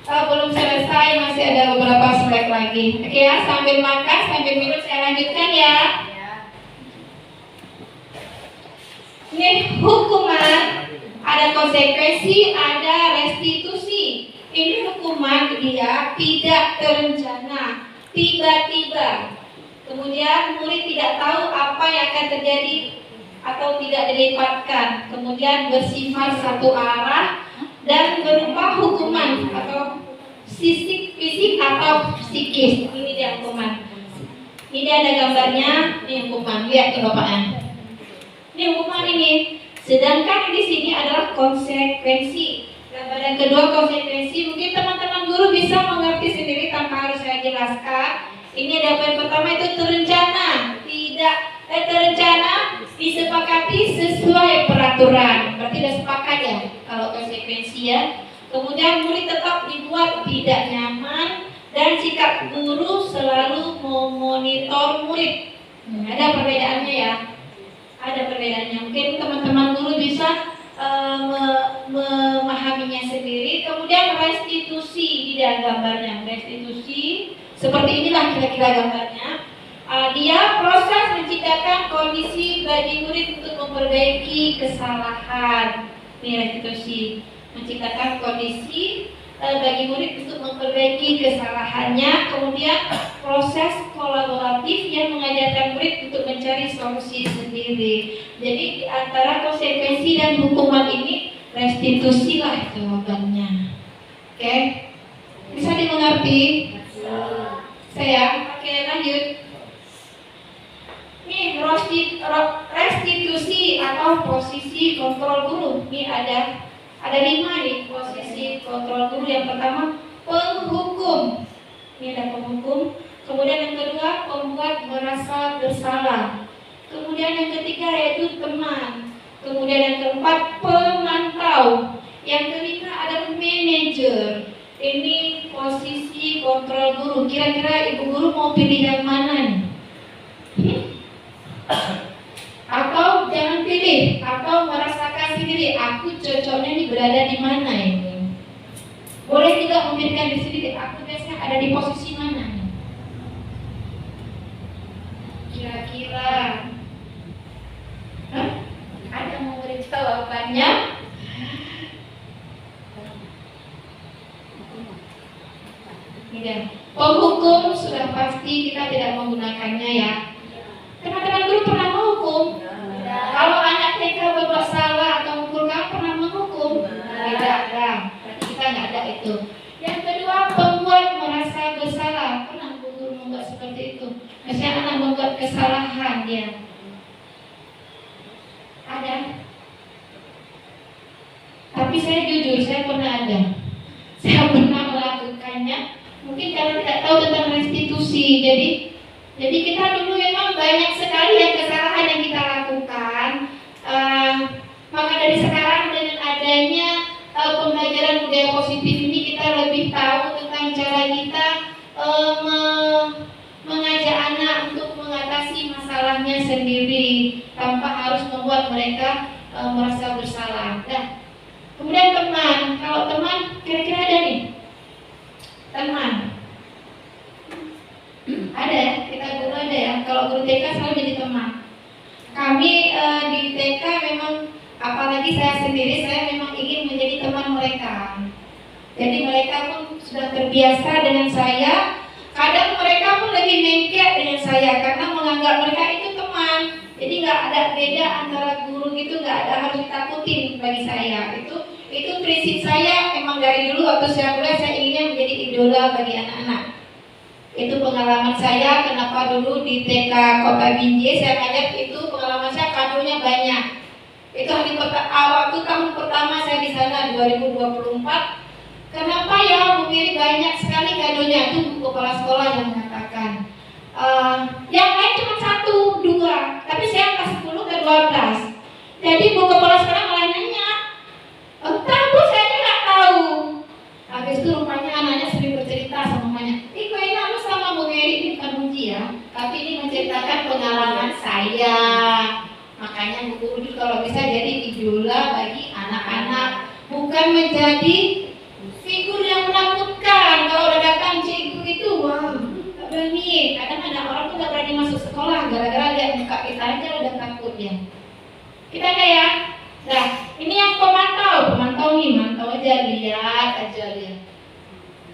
belum selesai, masih ada beberapa slide lagi. Oke ya, sambil makan, sambil minum saya lanjutkan ya. Ini hukuman, ada konsekuensi, ada restitusi. Ini hukuman dia tidak terencana, tiba-tiba. Kemudian murid tidak tahu apa yang akan terjadi atau tidak dilipatkan. Kemudian bersifat satu arah dan berupa hukuman atau fisik atau psikis. Ini dia hukuman. Ini ada gambarnya, ini hukuman. Lihat tuh bapaknya. Ini hukuman ini. Sedangkan di sini adalah konsekuensi. Gambar yang kedua konsekuensi. Mungkin teman-teman guru bisa mengerti sendiri tanpa harus saya jelaskan. Ini ada poin pertama itu terencana. Tidak terencana, disepakati sesuai peraturan. Berarti sudah sepakat ya kalau konsekuensi ya. Kemudian murid tetap dibuat tidak nyaman dan sikap guru selalu memonitor murid. Ada perbedaannya ya. Ada perbedaannya. Mungkin teman-teman guru bisa memahaminya sendiri. Kemudian restitusi di dalam gambarnya. Restitusi seperti inilah kira-kira gambarnya. Dia proses menciptakan kondisi bagi murid untuk memperbaiki kesalahan. Ini restitusi, menciptakan kondisi bagi murid untuk memperbaiki kesalahannya. Kemudian proses kolaboratif yang mengajarkan murid untuk mencari solusi sendiri. Jadi di antara konsekuensi dan hukuman ini restitusi lah jawabannya. Oke, bisa dimengerti? Saya oke lanjut. Ini restitusi atau posisi kontrol guru. Ini ada Ada 5 nih posisi kontrol guru. Yang pertama penghukum. Ini ada penghukum. Kemudian yang kedua pembuat merasa bersalah. Kemudian yang ketiga yaitu teman. Kemudian yang keempat pemantau. Yang kelima adalah manajer. Ini posisi kontrol guru. Kira-kira ibu guru mau pilih yang mana nih? Atau jangan pilih, atau merasakan sendiri aku cocoknya nih berada di mana ini. Boleh juga memikirkan di sini, aku biasanya ada di posisi mana nih? Kira-kira ada yang mau beri jawabannya? Tidak. Penghukum sudah pasti kita tidak menggunakannya ya. Teman-teman guru pernah menghukum? Kalau anak TK berbuat salah atau mukul kamu pernah menghukum? Tidak ada. Berarti kita nggak ada itu. Yang kedua pembuat merasa bersalah. Pernah guru membuat seperti itu? Misalnya anak membuat kesalahan dia. Ada. Tapi saya jujur, saya pernah ada. Saya pernah melakukannya. Mungkin karena tidak tahu tentang restitusi. Jadi kita dulu memang banyak sekali yang kesalahan yang kita lakukan. Maka dari sekarang dengan adanya pembelajaran budaya positif ini kita lebih tahu tentang cara kita mengajak anak untuk mengatasi masalahnya sendiri tanpa harus membuat mereka merasa bersalah. Nah, kemudian teman, kalau teman kira-kira ada nih teman. Ada ya, kita guru ada ya. Kalau guru TK selalu jadi teman. Kami di TK memang, apalagi saya sendiri, saya memang ingin menjadi teman mereka. Jadi mereka pun sudah terbiasa dengan saya. Kadang mereka pun lebih lengket dengan saya karena menganggap mereka itu teman. Jadi nggak ada beda antara guru gitu, nggak ada harus ditakutin bagi saya. Itu prinsip saya. Memang dari dulu waktu saya kuliah saya inginnya menjadi idola bagi anak-anak. Itu pengalaman saya, kenapa dulu di TK Kota Binjai saya ngajak itu pengalaman saya, kadonya banyak. Itu waktu tahun pertama saya di sana 2024. Kenapa ya Bu Miri banyak sekali kadonya? Itu Bu Kepala Sekolah yang mengatakan. Yang lain cuma 1, 2, tapi saya kelas 10 ke 12. Jadi Bu Kepala Sekolah malah nanya, entah Bu, saya nggak tahu. Habis itu rupanya anaknya sering bercerita sama mamanya, kok ini aku sama Bu Mary, ini bukan uji ya, tapi ini menceritakan pengalaman saya. Makanya Bu Guru kalau bisa jadi idola bagi anak-anak, bukan menjadi figur yang menakutkan. Kalau udah datang cikgu itu, wah, gak berani. Kadang ada orang tuh gak berani masuk sekolah gara-gara lihat muka kita aja udah takut ya. Kita ada ya. Nah, ini yang pemantau nih, mantau aja, lihat aja lihat.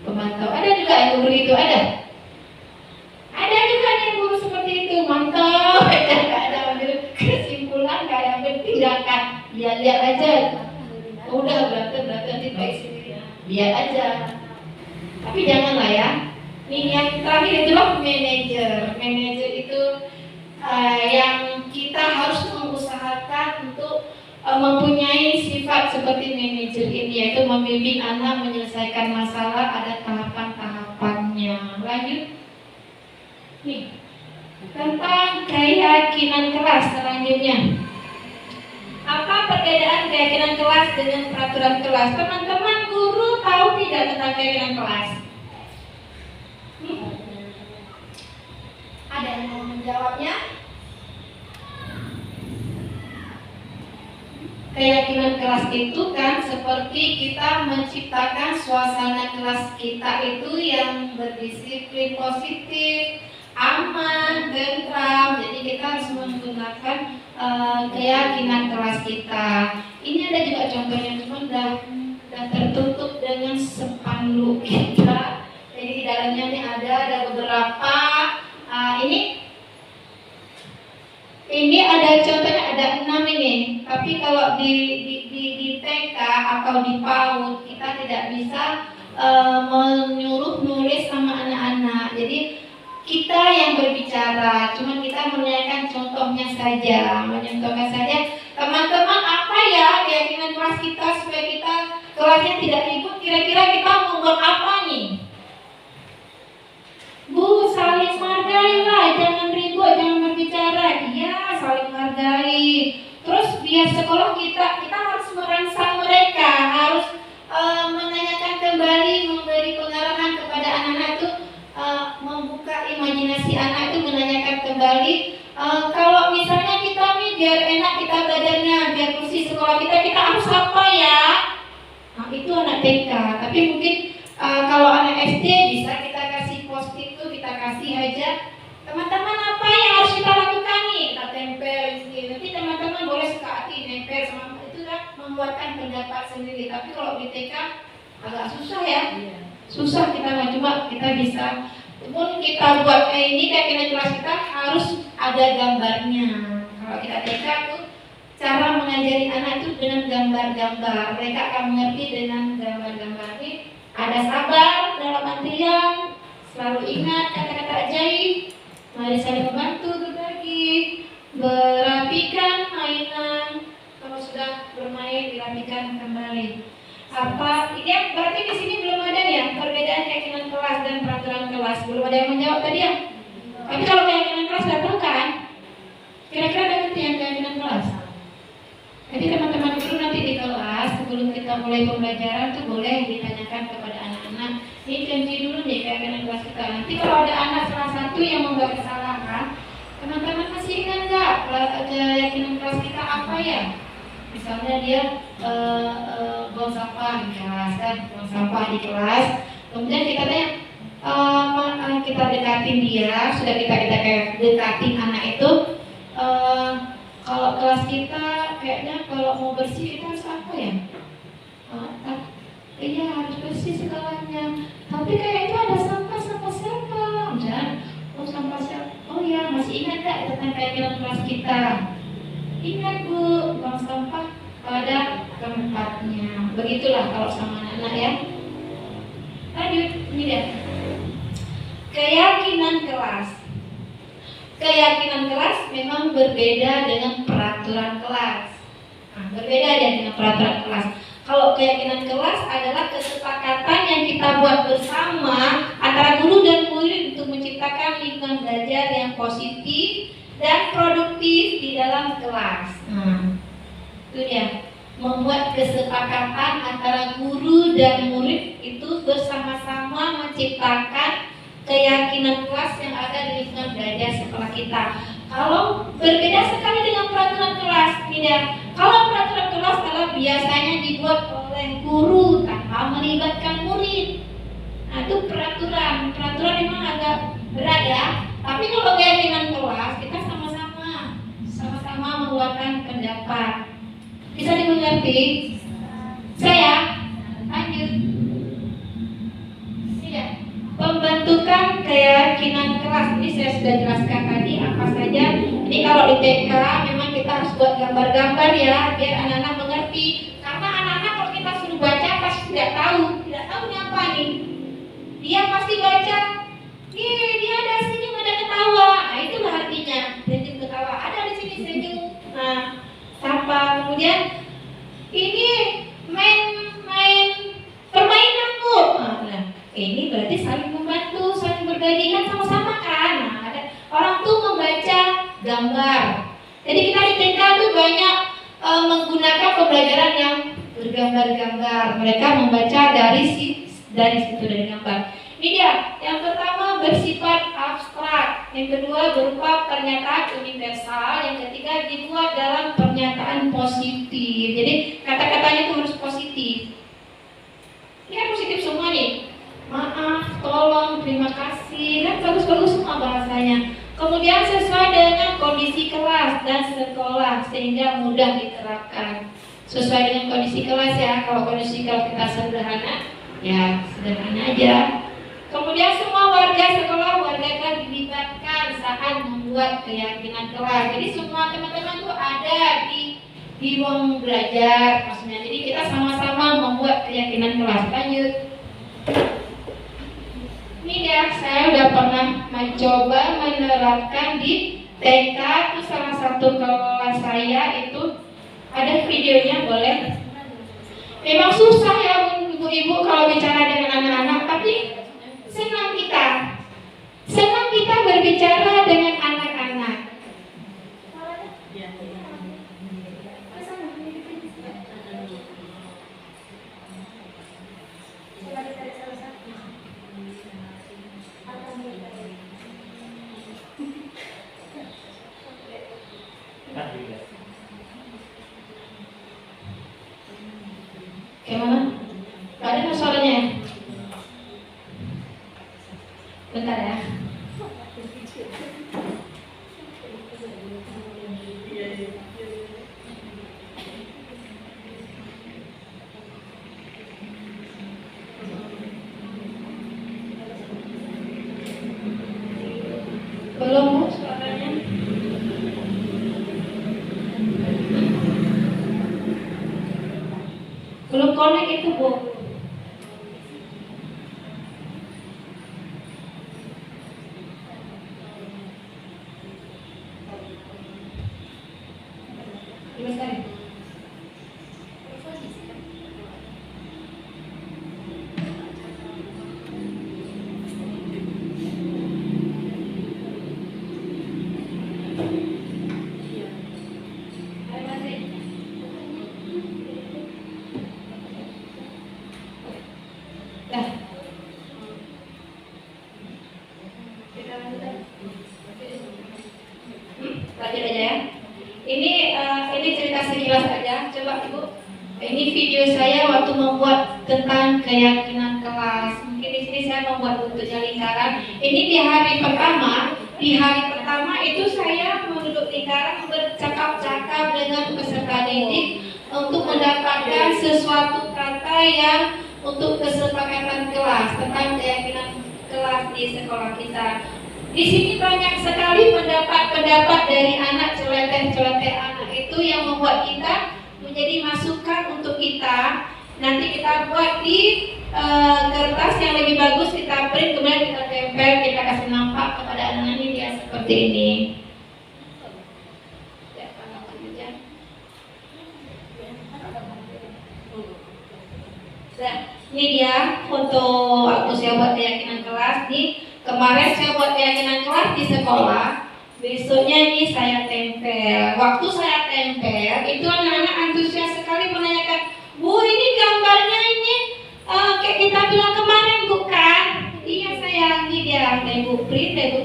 Pemantau, ada juga yang guru itu, ada juga yang guru seperti itu, mantau aja, nggak ada ambil kesimpulan, nggak ada ambil tindakan, lihat aja. Udah berarti nanti baik sendiri, lihat aja. Tapi janganlah ya. Nih yang terakhir itulah manajer itu yang kita harus mengusahakan untuk mempunyai sifat seperti manajer ini, yaitu membimbing anak menyelesaikan masalah, ada tahapan-tahapannya. Lanjut nih tentang keyakinan kelas selanjutnya. Apa perbedaan keyakinan kelas dengan peraturan kelas? Teman-teman guru tahu tidak tentang keyakinan kelas? Ada yang mau menjawabnya? Keyakinan kelas itu kan seperti kita menciptakan suasana kelas kita itu yang berdisiplin, positif, aman, tentram. Jadi kita harus menggunakan keyakinan kelas kita. Ini ada juga contohnya, cuma udah tertutup dengan spanduk kita. Jadi di dalamnya ini ada beberapa. Ini ada contohnya, ada 6 ini. Tapi kalau di TK atau di PAUD kita tidak bisa menyuruh nulis sama anak-anak. Jadi kita yang berbicara, cuma kita menanyakan contohnya saja, mencontohkan saja. Teman-teman, apa ya keyakinan kelas kita supaya kita kelasnya tidak ribut, kira-kira kita mau buat apa nih? Bu, saling menghargai lah, jangan ribut, jangan berbicara. Iya, saling menghargai. Terus biar sekolah kita harus merangsang mereka, harus menanyakan kembali, memberi pengarahan kepada anak-anak itu, membuka imajinasi anak itu, menanyakan kembali. Kalau misalnya kita nih biar enak kita belajarnya, biar kursi sekolah kita harus apa ya? Nah, itu anak TK. Tapi mungkin kalau anak SD bisa kita kasih post-it tuh, kita kasih aja. Teman-teman apa yang harus kita lakukan nih? Kita tempel di sini. Nanti teman-teman boleh suka hati nempel sama itu kan mengeluarkan pendapat sendiri. Tapi kalau di TK agak susah ya. Susah kita cuma kita bisa. Pun kita buat kayak ini, keyakinan kelas kita harus ada gambarnya. Kalau kita TK tuh cara mengajari anak itu dengan gambar-gambar. Mereka akan mengerti dengan gambar-gambar ini. Ada sabar dalam artian selalu ingat kata-kata ajaib. Mari saling membantu berbagi, merapikan mainan. Kalau sudah bermain dirapikan kembali. Apa? Ini berarti di sini belum ada ya perbedaan keyakinan kelas dan peraturan kelas. Belum ada yang menjawab tadi ya. Tapi kalau keyakinan kelas sudah tahu kan? Kira-kira ada ngerti yang keyakinan kelas? Jadi teman-teman guru nanti di kelas sebelum kita mulai pembelajaran tuh boleh ditanyakan kepada anak-anak. Ini janji dulu nih keyakinan kelas kita. Nanti kalau ada anak salah satu yang membuat kesalahan, teman-teman masih ingat nggak keyakinan kelas kita apa ya? Misalnya dia buang sampah di kelas kan, buang sampah di kelas. Kemudian kita tanya, kita dekatin dia, sudah kita dekatin anak itu. Kalau kelas kita kayaknya kalau mau bersih kita harus apa ya? Iya harus bersih segalanya. Tapi kayak itu ada sampah siapa? Dan sampah siapa? Oh ya masih ingat nggak tentang keyakinan kelas kita? Ingat Bu, buang sampah pada tempatnya. Begitulah kalau sama anak-anak ya. Lanjut, ini dia. Keyakinan kelas. Keyakinan kelas memang berbeda dengan peraturan kelas. Nah, berbeda dengan peraturan kelas. Kalau keyakinan kelas adalah kesepakatan yang kita buat bersama antara guru dan murid untuk menciptakan lingkungan belajar yang positif dan produktif di dalam kelas. Itu dia, membuat kesepakatan antara guru dan murid itu bersama-sama menciptakan keyakinan kelas yang ada di lingkungan belajar sekolah kita. Kalau berbeda sekali dengan peraturan kelas, tidak. Kalau peraturan kelas adalah biasanya dibuat oleh guru tanpa melibatkan murid. Nah itu peraturan memang agak berat ya. Tapi kalau keyakinan kelas kita sama-sama mengeluarkan pendapat. Bisa dimengerti? Saya lanjut. Tidak. Pembentukan keyakinan kelas ini saya sudah jelaskan tadi apa saja. Ini kalau di TK memang kita harus buat gambar-gambar ya biar anak-anak mengerti. Karena anak-anak kalau kita suruh baca pasti tidak tahu ini apa nih. Dia pasti baca, dia ada senyum, ada ketawa. Nah itulah artinya senyum ketawa. Ada di sini senyum. Nah, sapa. Kemudian ini main permainan Bu. Nah, ini berarti saling membantu, saling berbagi kan sama-sama kan. Nah, ada orang tuh membaca gambar. Jadi kita di TK tuh banyak menggunakan pembelajaran yang bergambar-gambar. Mereka membaca dari situ dari gambar. Ini dia. Yang pertama bersifat abstrak, yang kedua berupa pernyataan universal, yang ketiga dibuat dalam pernyataan positif. Jadi kata-katanya itu harus positif. Ini kan positif semua nih. Maaf, tolong, terima kasih, kan bagus-bagus semua bahasanya. Kemudian sesuai dengan kondisi kelas dan sekolah sehingga mudah diterapkan. Sesuai dengan kondisi kelas ya. Kalau kondisi kelas kita sederhana, ya sederhana aja. Kemudian semua warga sekolah, warga kelas dilibatkan saat membuat keyakinan kelas. Jadi semua teman-teman tuh ada di ruang belajar maksudnya. Jadi kita sama-sama membuat keyakinan kelas. Lanjut. Ini ya, saya udah pernah mencoba menerapkan di TK. Itu salah satu kelas saya itu ada videonya boleh. Memang susah ya ibu-ibu kalau bicara dengan anak-anak, tapi senang kita berbicara dengan anak-anak. Gimana? Gak ada masalahnya ya? Bentar ya. Belum Bu suaranya. Belum connect itu Bu. Gimana? Dah. Kita lanjut aja. Lanjut aja ya. Ini cerita sekilas aja. Coba Ibu. Ini video saya waktu membuat tentang keyakinan kelas. Mungkin di sini saya membuat bentuknya lingkaran. Ini di hari pertama. Di hari pertama itu saya menduduk lingkaran bercakap-cakap dengan peserta didik untuk mendapatkan sesuatu kata yang untuk kesepakatan kelas tentang keyakinan kelas di sekolah kita. Di sini banyak sekali pendapat-pendapat dari anak, celoteh-celoteh anak itu yang membuat kita menjadi masukan untuk kita. Nanti kita buat di kertas yang lebih bagus, kita print, kemudian kita tempel, kita kasih nampak kepada anak-anak ini dia seperti ini. Nah, ini dia foto waktu saya buat keyakinan kelas nih. Kemarin saya buat keyakinan kelas di sekolah. Besoknya ini saya tempel. Waktu saya tempel, itu anak-anak antusias sekali menanyakan, Bu, ini gambarnya ini kayak kita bilang kemarin bukan? Iya sayang, ini dia Ibu print, Ibu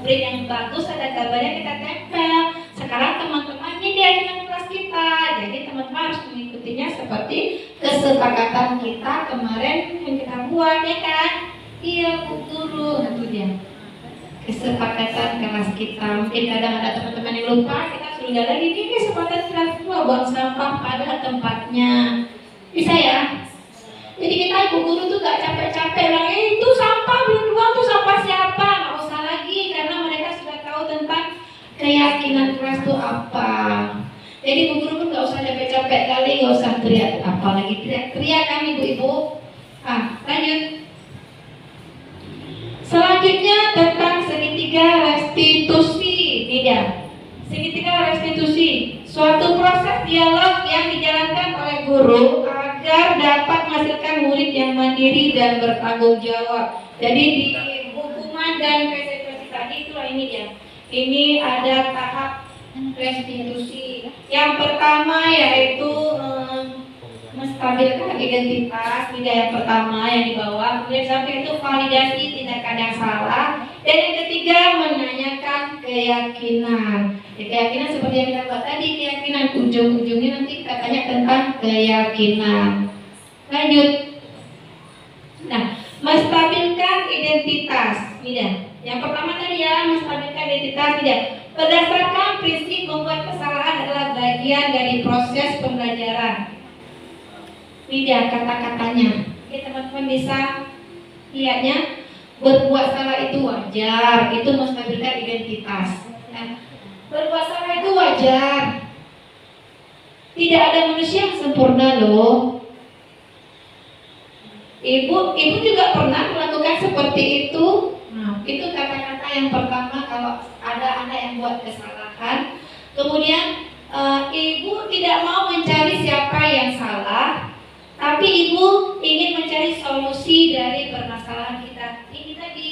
print yang bagus, ada gambarnya kita tempel. Sekarang teman-teman ini keyakinan kelas kita. Jadi teman-teman harus mengikutinya seperti kesepakatan kita kemarin yang kita buat, ya kan? Iya Bu Guru, itu dia kesepakatan kelas kita. Mungkin kadang ada teman-teman yang lupa, kita suruh jalan ini kesepakatan kelas kita, buang sampah pada tempatnya. Bisa ya? Jadi kita Ibu Guru tuh gak capek-capek bilang, itu sampah belum buang, tuh sampah siapa? Gak usah lagi, karena mereka sudah tahu tentang keyakinan kelas itu apa. Jadi Bu Guru pun gak usah capek-capek kali, gak usah teriak, apalagi teriak-teriak kan Ibu-Ibu. Lanjut. Selanjutnya tentang segitiga restitusi. Ini dia. Segitiga restitusi, suatu proses dialog yang dijalankan oleh guru agar dapat menghasilkan murid yang mandiri dan bertanggung jawab. Jadi di hukuman dan konsekuensi tadi itulah ini dia. Ini ada tahap restitusi. Yang pertama yaitu menstabilkan identitas, ini yang pertama yang dibawa. Kemudian sampai itu validasi tindakan yang salah. Dan yang ketiga menanyakan keyakinan. Keyakinan seperti yang kita buat tadi, keyakinan ujung-ujungnya nanti kita tanya tentang keyakinan. Lanjut. Nah, menstabilkan identitas. Ini dia. Yang pertama tadi ya, menstabilkan identitas. Ini dia. Berdasarkan prinsip membuat kesalahan adalah bagian dari proses pembelajaran. Ini dia kata-katanya. Oke, teman-teman bisa lihatnya. Berbuat salah itu wajar, itu menstabilkan identitas. Nah, berbuat salah itu wajar. Tidak ada manusia yang sempurna loh. Ibu juga pernah melakukan seperti itu. Nah, itu kata-kata yang pertama kalau ada anak yang buat kesalahan. Kemudian Ibu tidak mau mencari siapa yang salah, tapi ibu ingin mencari solusi dari permasalahan kita. Ini tadi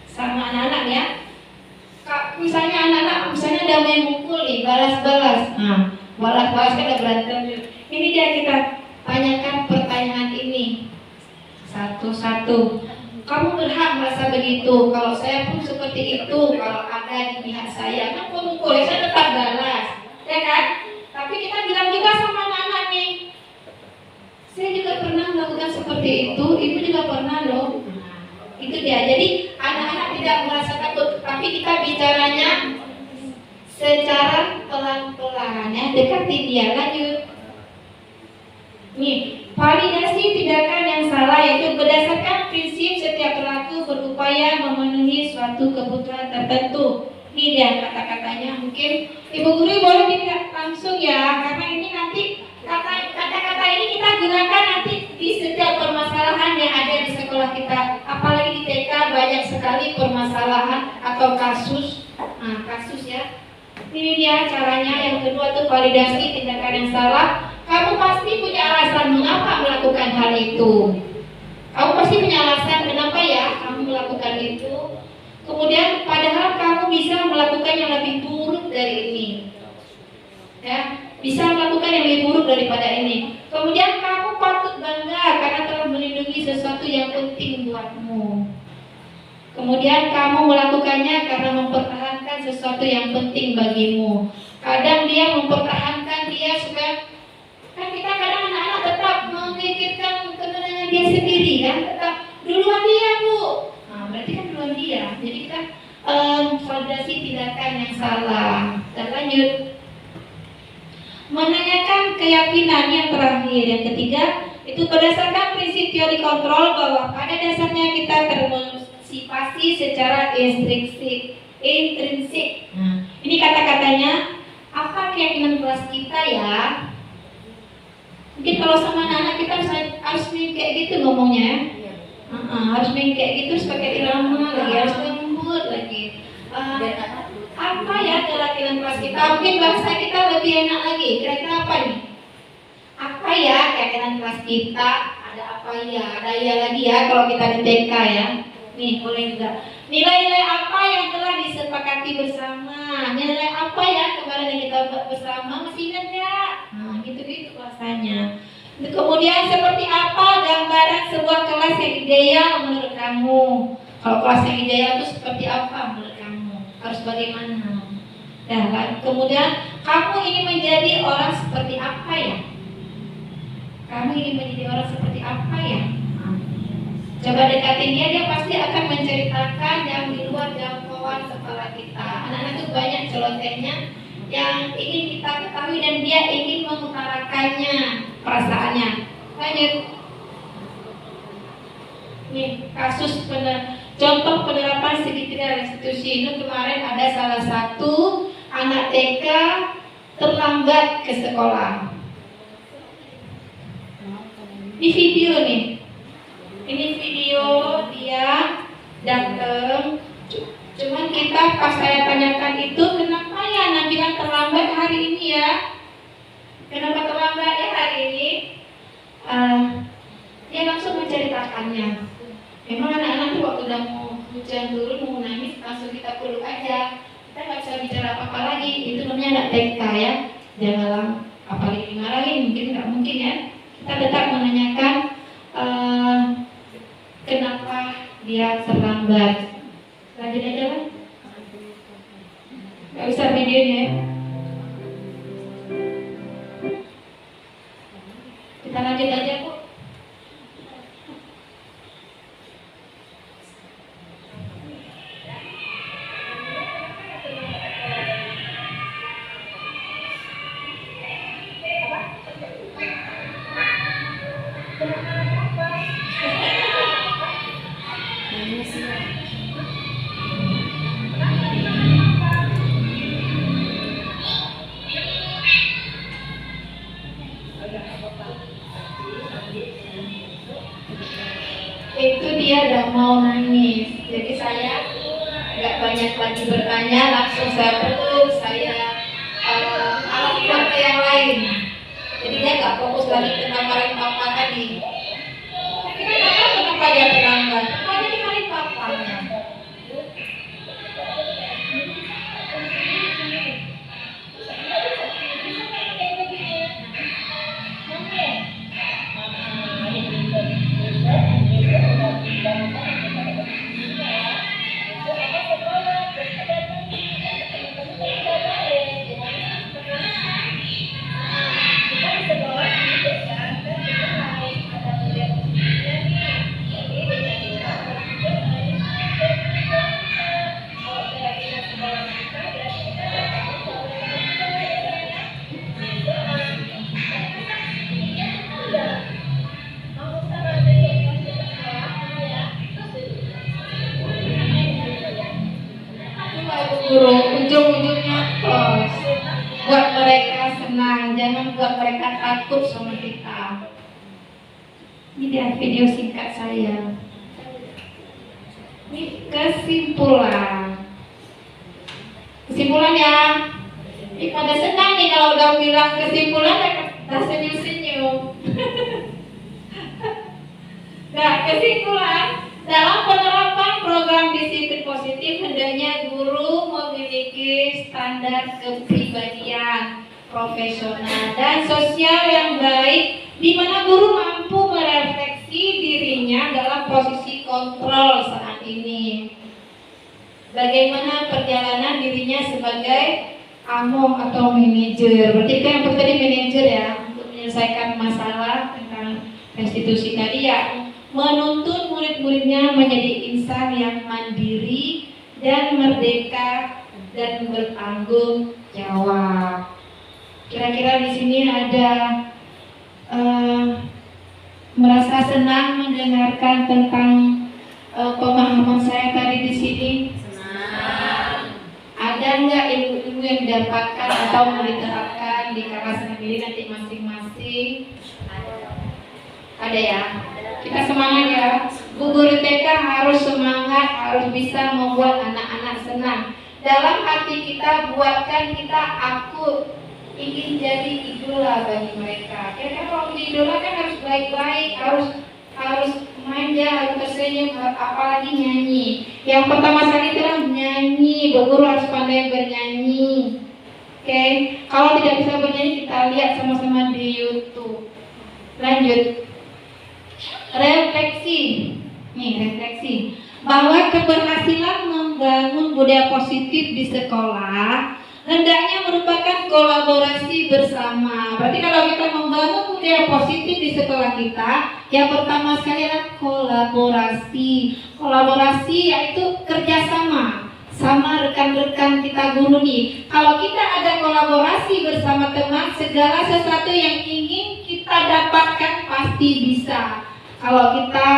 sama anak-anak ya. Misalnya anak-anak misalnya ada yang mukul nih, balas-balas. Nah, balas-balas kan ada berantem. Ini dia kita tanyakan pertanyaan ini satu-satu. Kamu berhak merasa begitu. Kalau saya pun seperti itu. Kalau ada di pihak saya, kan mukul, ya saya tetap balas, ya kan? Tapi kita bilang juga sama anak-anak nih, saya juga pernah melakukan seperti itu. Ibu juga pernah loh. Itu dia. Jadi anak-anak tidak merasa takut, tapi kita bicaranya secara pelan-pelan ya, dekati dia, lanjut. Nih, validasi tindakan yang salah yaitu berdasarkan prinsip setiap pelaku berupaya memenuhi suatu kebutuhan tertentu. Ini dia kata-katanya. Mungkin Ibu Guru boleh tidak langsung ya, karena ini nanti kata-kata ini kita gunakan nanti di setiap permasalahan yang ada di sekolah kita. Apalagi di TK banyak sekali permasalahan atau kasus. Nah, kasus ya. Ini dia caranya. Yang kedua tuh validasi tindakan yang salah. Kamu pasti punya alasan mengapa melakukan hal itu. Kamu pasti punya alasan kenapa ya kamu melakukan itu. Kemudian padahal kamu bisa melakukan yang lebih buruk dari ini. Ya, bisa melakukan yang lebih buruk daripada ini. Kemudian kamu patut bangga karena telah melindungi sesuatu yang penting buatmu. Kemudian kamu melakukannya karena mempertahankan sesuatu yang penting bagimu. Kadang dia mempertahankan dia supaya, kan kita kadang anak-anak tetap memikirkan kemenangan dia sendiri kan, tetap duluan dia bu. Nah, berarti kan duluan dia. Jadi kita validasi tindakan yang salah. Dan lanjut, menanyakan keyakinan yang terakhir. Yang ketiga itu berdasarkan prinsip teori kontrol bahwa pada dasarnya kita termotivasi secara intrinsik. Nah, ini kata-katanya, apa keyakinan kelas kita ya? Mungkin kalau sama anak-anak kita harus kayak gitu ngomongnya. Harus kayak gitu, harus pakai irama lagi, harus lembut lagi. Apa ya keyakinan kelas kita? Mungkin bahasa kita lebih enak lagi. Kira-kira apa nih? Apa ya keyakinan kelas kita? Ada apa ya? Ada ya lagi ya kalau kita di TK ya. Nih boleh juga. Nilai-nilai apa yang telah disepakati bersama? Nilai apa ya kemarin yang kita buat bersama? Masih ingat ya? Nah gitu-gitu bahasanya. Kemudian seperti apa gambaran sebuah kelas yang ideal menurut kamu? Kalau kelas yang ideal itu seperti apa menurut kamu? Harus bagaimana? Nah, kemudian kamu ingin menjadi orang seperti apa ya? Kamu ingin menjadi orang seperti apa ya? Coba dekatin dia pasti akan menceritakan yang di luar jangkauan kepala kita. Anak-anak itu banyak celotehnya yang ingin kita ketahui dan dia ingin mengutarakannya, perasaannya. Lanjut. Nih, kasus contoh penerapan segitiga restitusi. Itu kemarin ada salah satu anak TK terlambat ke sekolah. Di video nih. Ini video dia datang, cuman kita pas saya tanyakan itu kenapa ya Nabila terlambat hari ini ya? Kenapa terlambat ya hari ini? Dia langsung menceritakannya. Memang anak-anak tuh waktu udah mau hujan turun mau nangis langsung kita peluk aja. Kita nggak bisa bicara apa-apa lagi. Itu namanya anak TK ya. Jangan apalagi dimarahin, mungkin nggak mungkin ya. Kita tetap menanyakan. Kenapa dia terlambat? Lanjut aja kan? Gak bisa videonya ya? Kita lanjut aja Bu. Itu dia udah mau nangis. Jadi saya nggak banyak lagi bertanya, langsung saya peluk, saya buat ke yang lain. Jadi dia nggak fokus lagi ke gambaran papa tadi. Kita nggak tahu kenapa dia terlambat. Karena di hari papanya. Guru ujung-ujungnya tos buat mereka senang, jangan buat mereka takut sama kita. Ini dia video singkat saya. Ini kesimpulannya. Ini pada senang nih kalau udah bilang kesimpulan, kita senyum-senyum. Nah, kesimpulan dalam penerapan program disiplin positif hendaknya guru memiliki standar kepribadian, profesional dan sosial yang baik, di mana guru mampu merefleksi dirinya dalam posisi kontrol saat ini. Bagaimana perjalanan dirinya sebagai among atau manajer. Berarti kan yang tadi manajer ya, untuk menyelesaikan masalah tentang restitusi tadi ya, menuntun murid-muridnya menjadi insan yang mandiri dan merdeka dan bertanggung jawab. Kira-kira di sini ada merasa senang mendengarkan tentang pemahaman saya tadi di sini? Senang. Ada nggak ilmu-ilmu yang didapatkan atau mau diterapkan di kelas negeri nanti masing-masing? Ada ya? Kita semangat ya. Bu guru TK harus semangat, harus bisa membuat anak-anak senang. Dalam hati kita buatkan kita aku ingin jadi idola bagi mereka. Kira-kira kalau menjadi idola kan harus baik-baik, harus manja, harus tersenyum, apalagi nyanyi. Yang pertama sekali itu adalah nyanyi. Bu guru harus pandai bernyanyi. Oke, kalau tidak bisa bernyanyi kita lihat sama-sama di YouTube. Lanjut. Refleksi bahwa keberhasilan membangun budaya positif di sekolah hendaknya merupakan kolaborasi bersama. Berarti kalau kita membangun budaya positif di sekolah kita, yang pertama sekali adalah kolaborasi. Kolaborasi yaitu kerjasama sama rekan-rekan kita guru nih. Kalau kita ada kolaborasi bersama teman, segala sesuatu yang ingin kita dapatkan pasti bisa. Kalau kita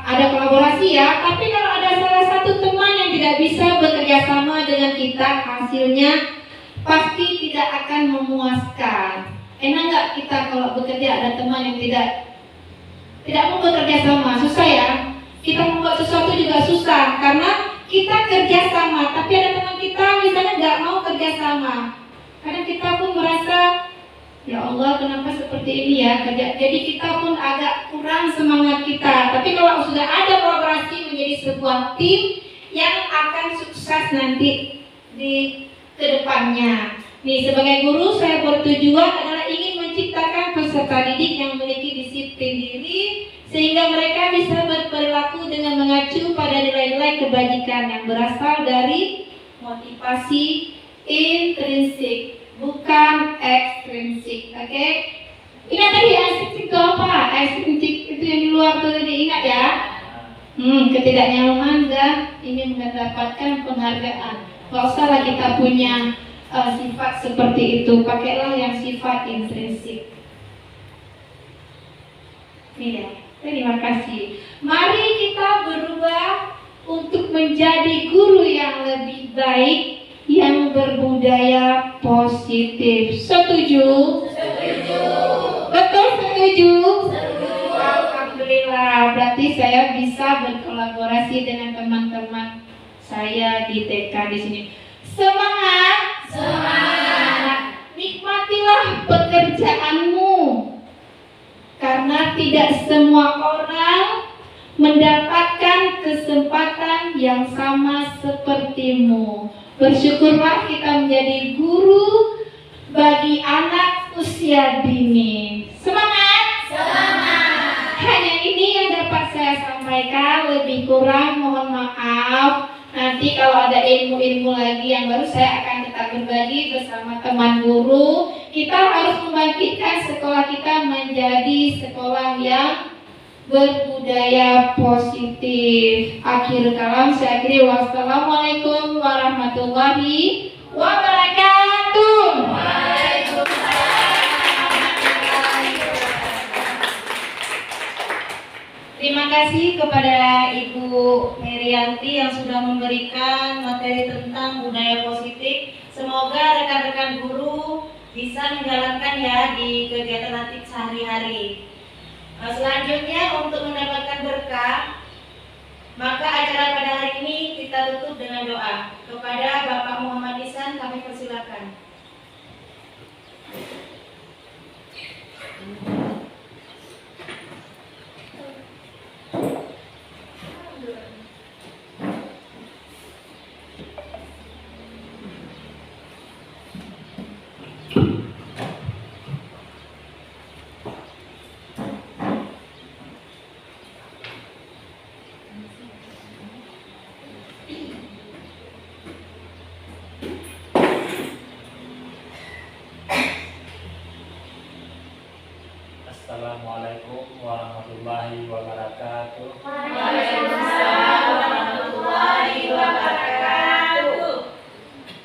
ada kolaborasi ya, tapi kalau ada salah satu teman yang tidak bisa bekerja sama dengan kita, hasilnya pasti tidak akan memuaskan. Enak nggak kita kalau bekerja ada teman yang tidak mau bekerja sama? Susah ya. Kita membuat sesuatu juga susah karena kita kerja sama, tapi ada teman kita misalnya nggak mau kerja sama. Kadang kita pun merasa, ya Allah, kenapa seperti ini ya kerja? Jadi kita pun agak kurang semangat kita. Tapi kalau sudah ada kolaborasi menjadi sebuah tim yang akan sukses nanti di kedepannya. Nih, sebagai guru saya bertujuan adalah ingin menciptakan peserta didik yang memiliki disiplin diri sehingga mereka bisa berperilaku dengan mengacu pada nilai-nilai kebajikan yang berasal dari motivasi intrinsik, bukan ekstrinsik. Oke? Ingat tadi ekstrinsik itu apa? Ekstrinsik itu yang di luar tuh tadi, ingat ya? Ketidaknyamanan dan ingin mendapatkan penghargaan. Gak usah lah kita punya sifat seperti itu, pakailah yang sifat intrinsik. Ini ya. Terima kasih. Mari kita berubah untuk menjadi guru yang lebih baik, yang berbudaya positif. Setuju? Setuju. Betul setuju? Setuju. Alhamdulillah, berarti saya bisa berkolaborasi dengan teman-teman saya di TK di sini. Semangat! Semangat. Nikmati inilah pekerjaanmu. Karena tidak semua orang mendapatkan kesempatan yang sama sepertimu. Bersyukurlah kita menjadi guru bagi anak usia dini. Semangat! Semangat. Hanya ini yang dapat saya sampaikan, lebih kurang mohon maaf. Nanti kalau ada ilmu-ilmu lagi yang baru saya akan tetap berbagi bersama teman guru. Kita harus membangkitkan sekolah kita menjadi sekolah yang berbudaya positif. Akhir kalam saya akhiri, wassalamualaikum warahmatullahi wabarakatuh. Terima kasih kepada Ibu Merianti yang sudah memberikan materi tentang budaya positif. Semoga rekan-rekan guru bisa menjalankan ya di kegiatan nanti sehari-hari. Selanjutnya untuk mendapatkan berkah, maka acara pada hari ini kita tutup dengan doa. Kepada Bapak Muhammad Ihsan kami persilakan. Assalamualaikum warahmatullahi wabarakatuh. Waalaikumsalam warahmatullahi wabarakatuh.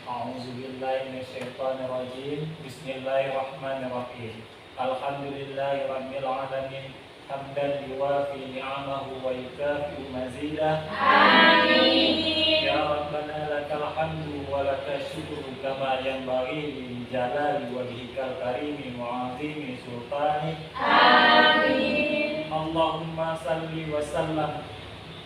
A'udzubillahi minasyaitonirrajim. Bismillahirrahmanirrahim. Alhamdulillahirabbil alamin. Hamdan yuwafi ni'amahu wa yukafi'u mazidah. Amin. Ya Rabbana lakal hamdu wa lakal syukru kama yanbaghi li jalali wajhikal karimi wa 'azimi sultanik. Amin. Allahumma salli wa sallam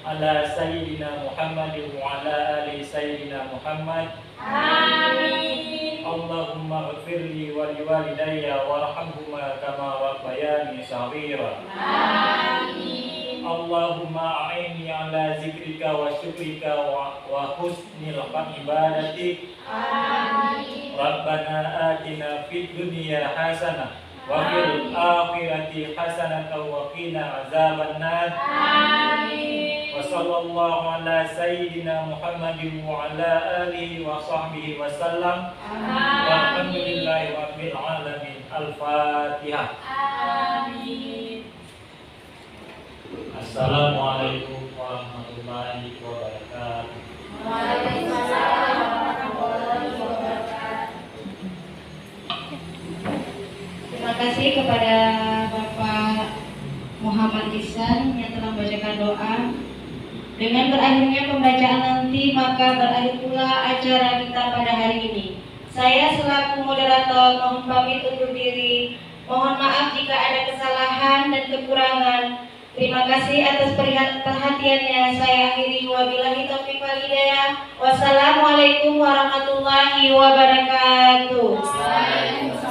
ala sayyidina Muhammadin wa ala ali sayyidina Muhammad. Amin. Allahumma ighfirli wa liwalidayya warhamhuma kama rabbayani shaghira. Amin. Allahumma a'inni ala zikrika wa syukrika wa husnil ibadatik. Amin. Rabbana atina fid dunya hasanah wa fil akhirati hasanah wa qina azabannar. Amin. Wa sallallahu ala sayyidina Muhammadin wa ala alihi wa sahbihi wa sallam. Walhamdulillahi rabbil alamin. Al-Fatihah. Amin. Assalamualaikum warahmatullahi wabarakatuh. Waalaikumsalam warahmatullahi wabarakatuh. Terima kasih kepada Bapak Muhammad Ihsan yang telah membacakan doa. Dengan berakhirnya pembacaan nanti, maka berakhir pula acara kita pada hari ini. Saya selaku moderator mohon pamit undur diri. Mohon maaf jika ada kesalahan dan kekurangan. Terima kasih atas perhatiannya. Saya akhiri, wabillahi taufiq wal hidayah. Wassalamualaikum warahmatullahi wabarakatuh. Waalaikumsalam.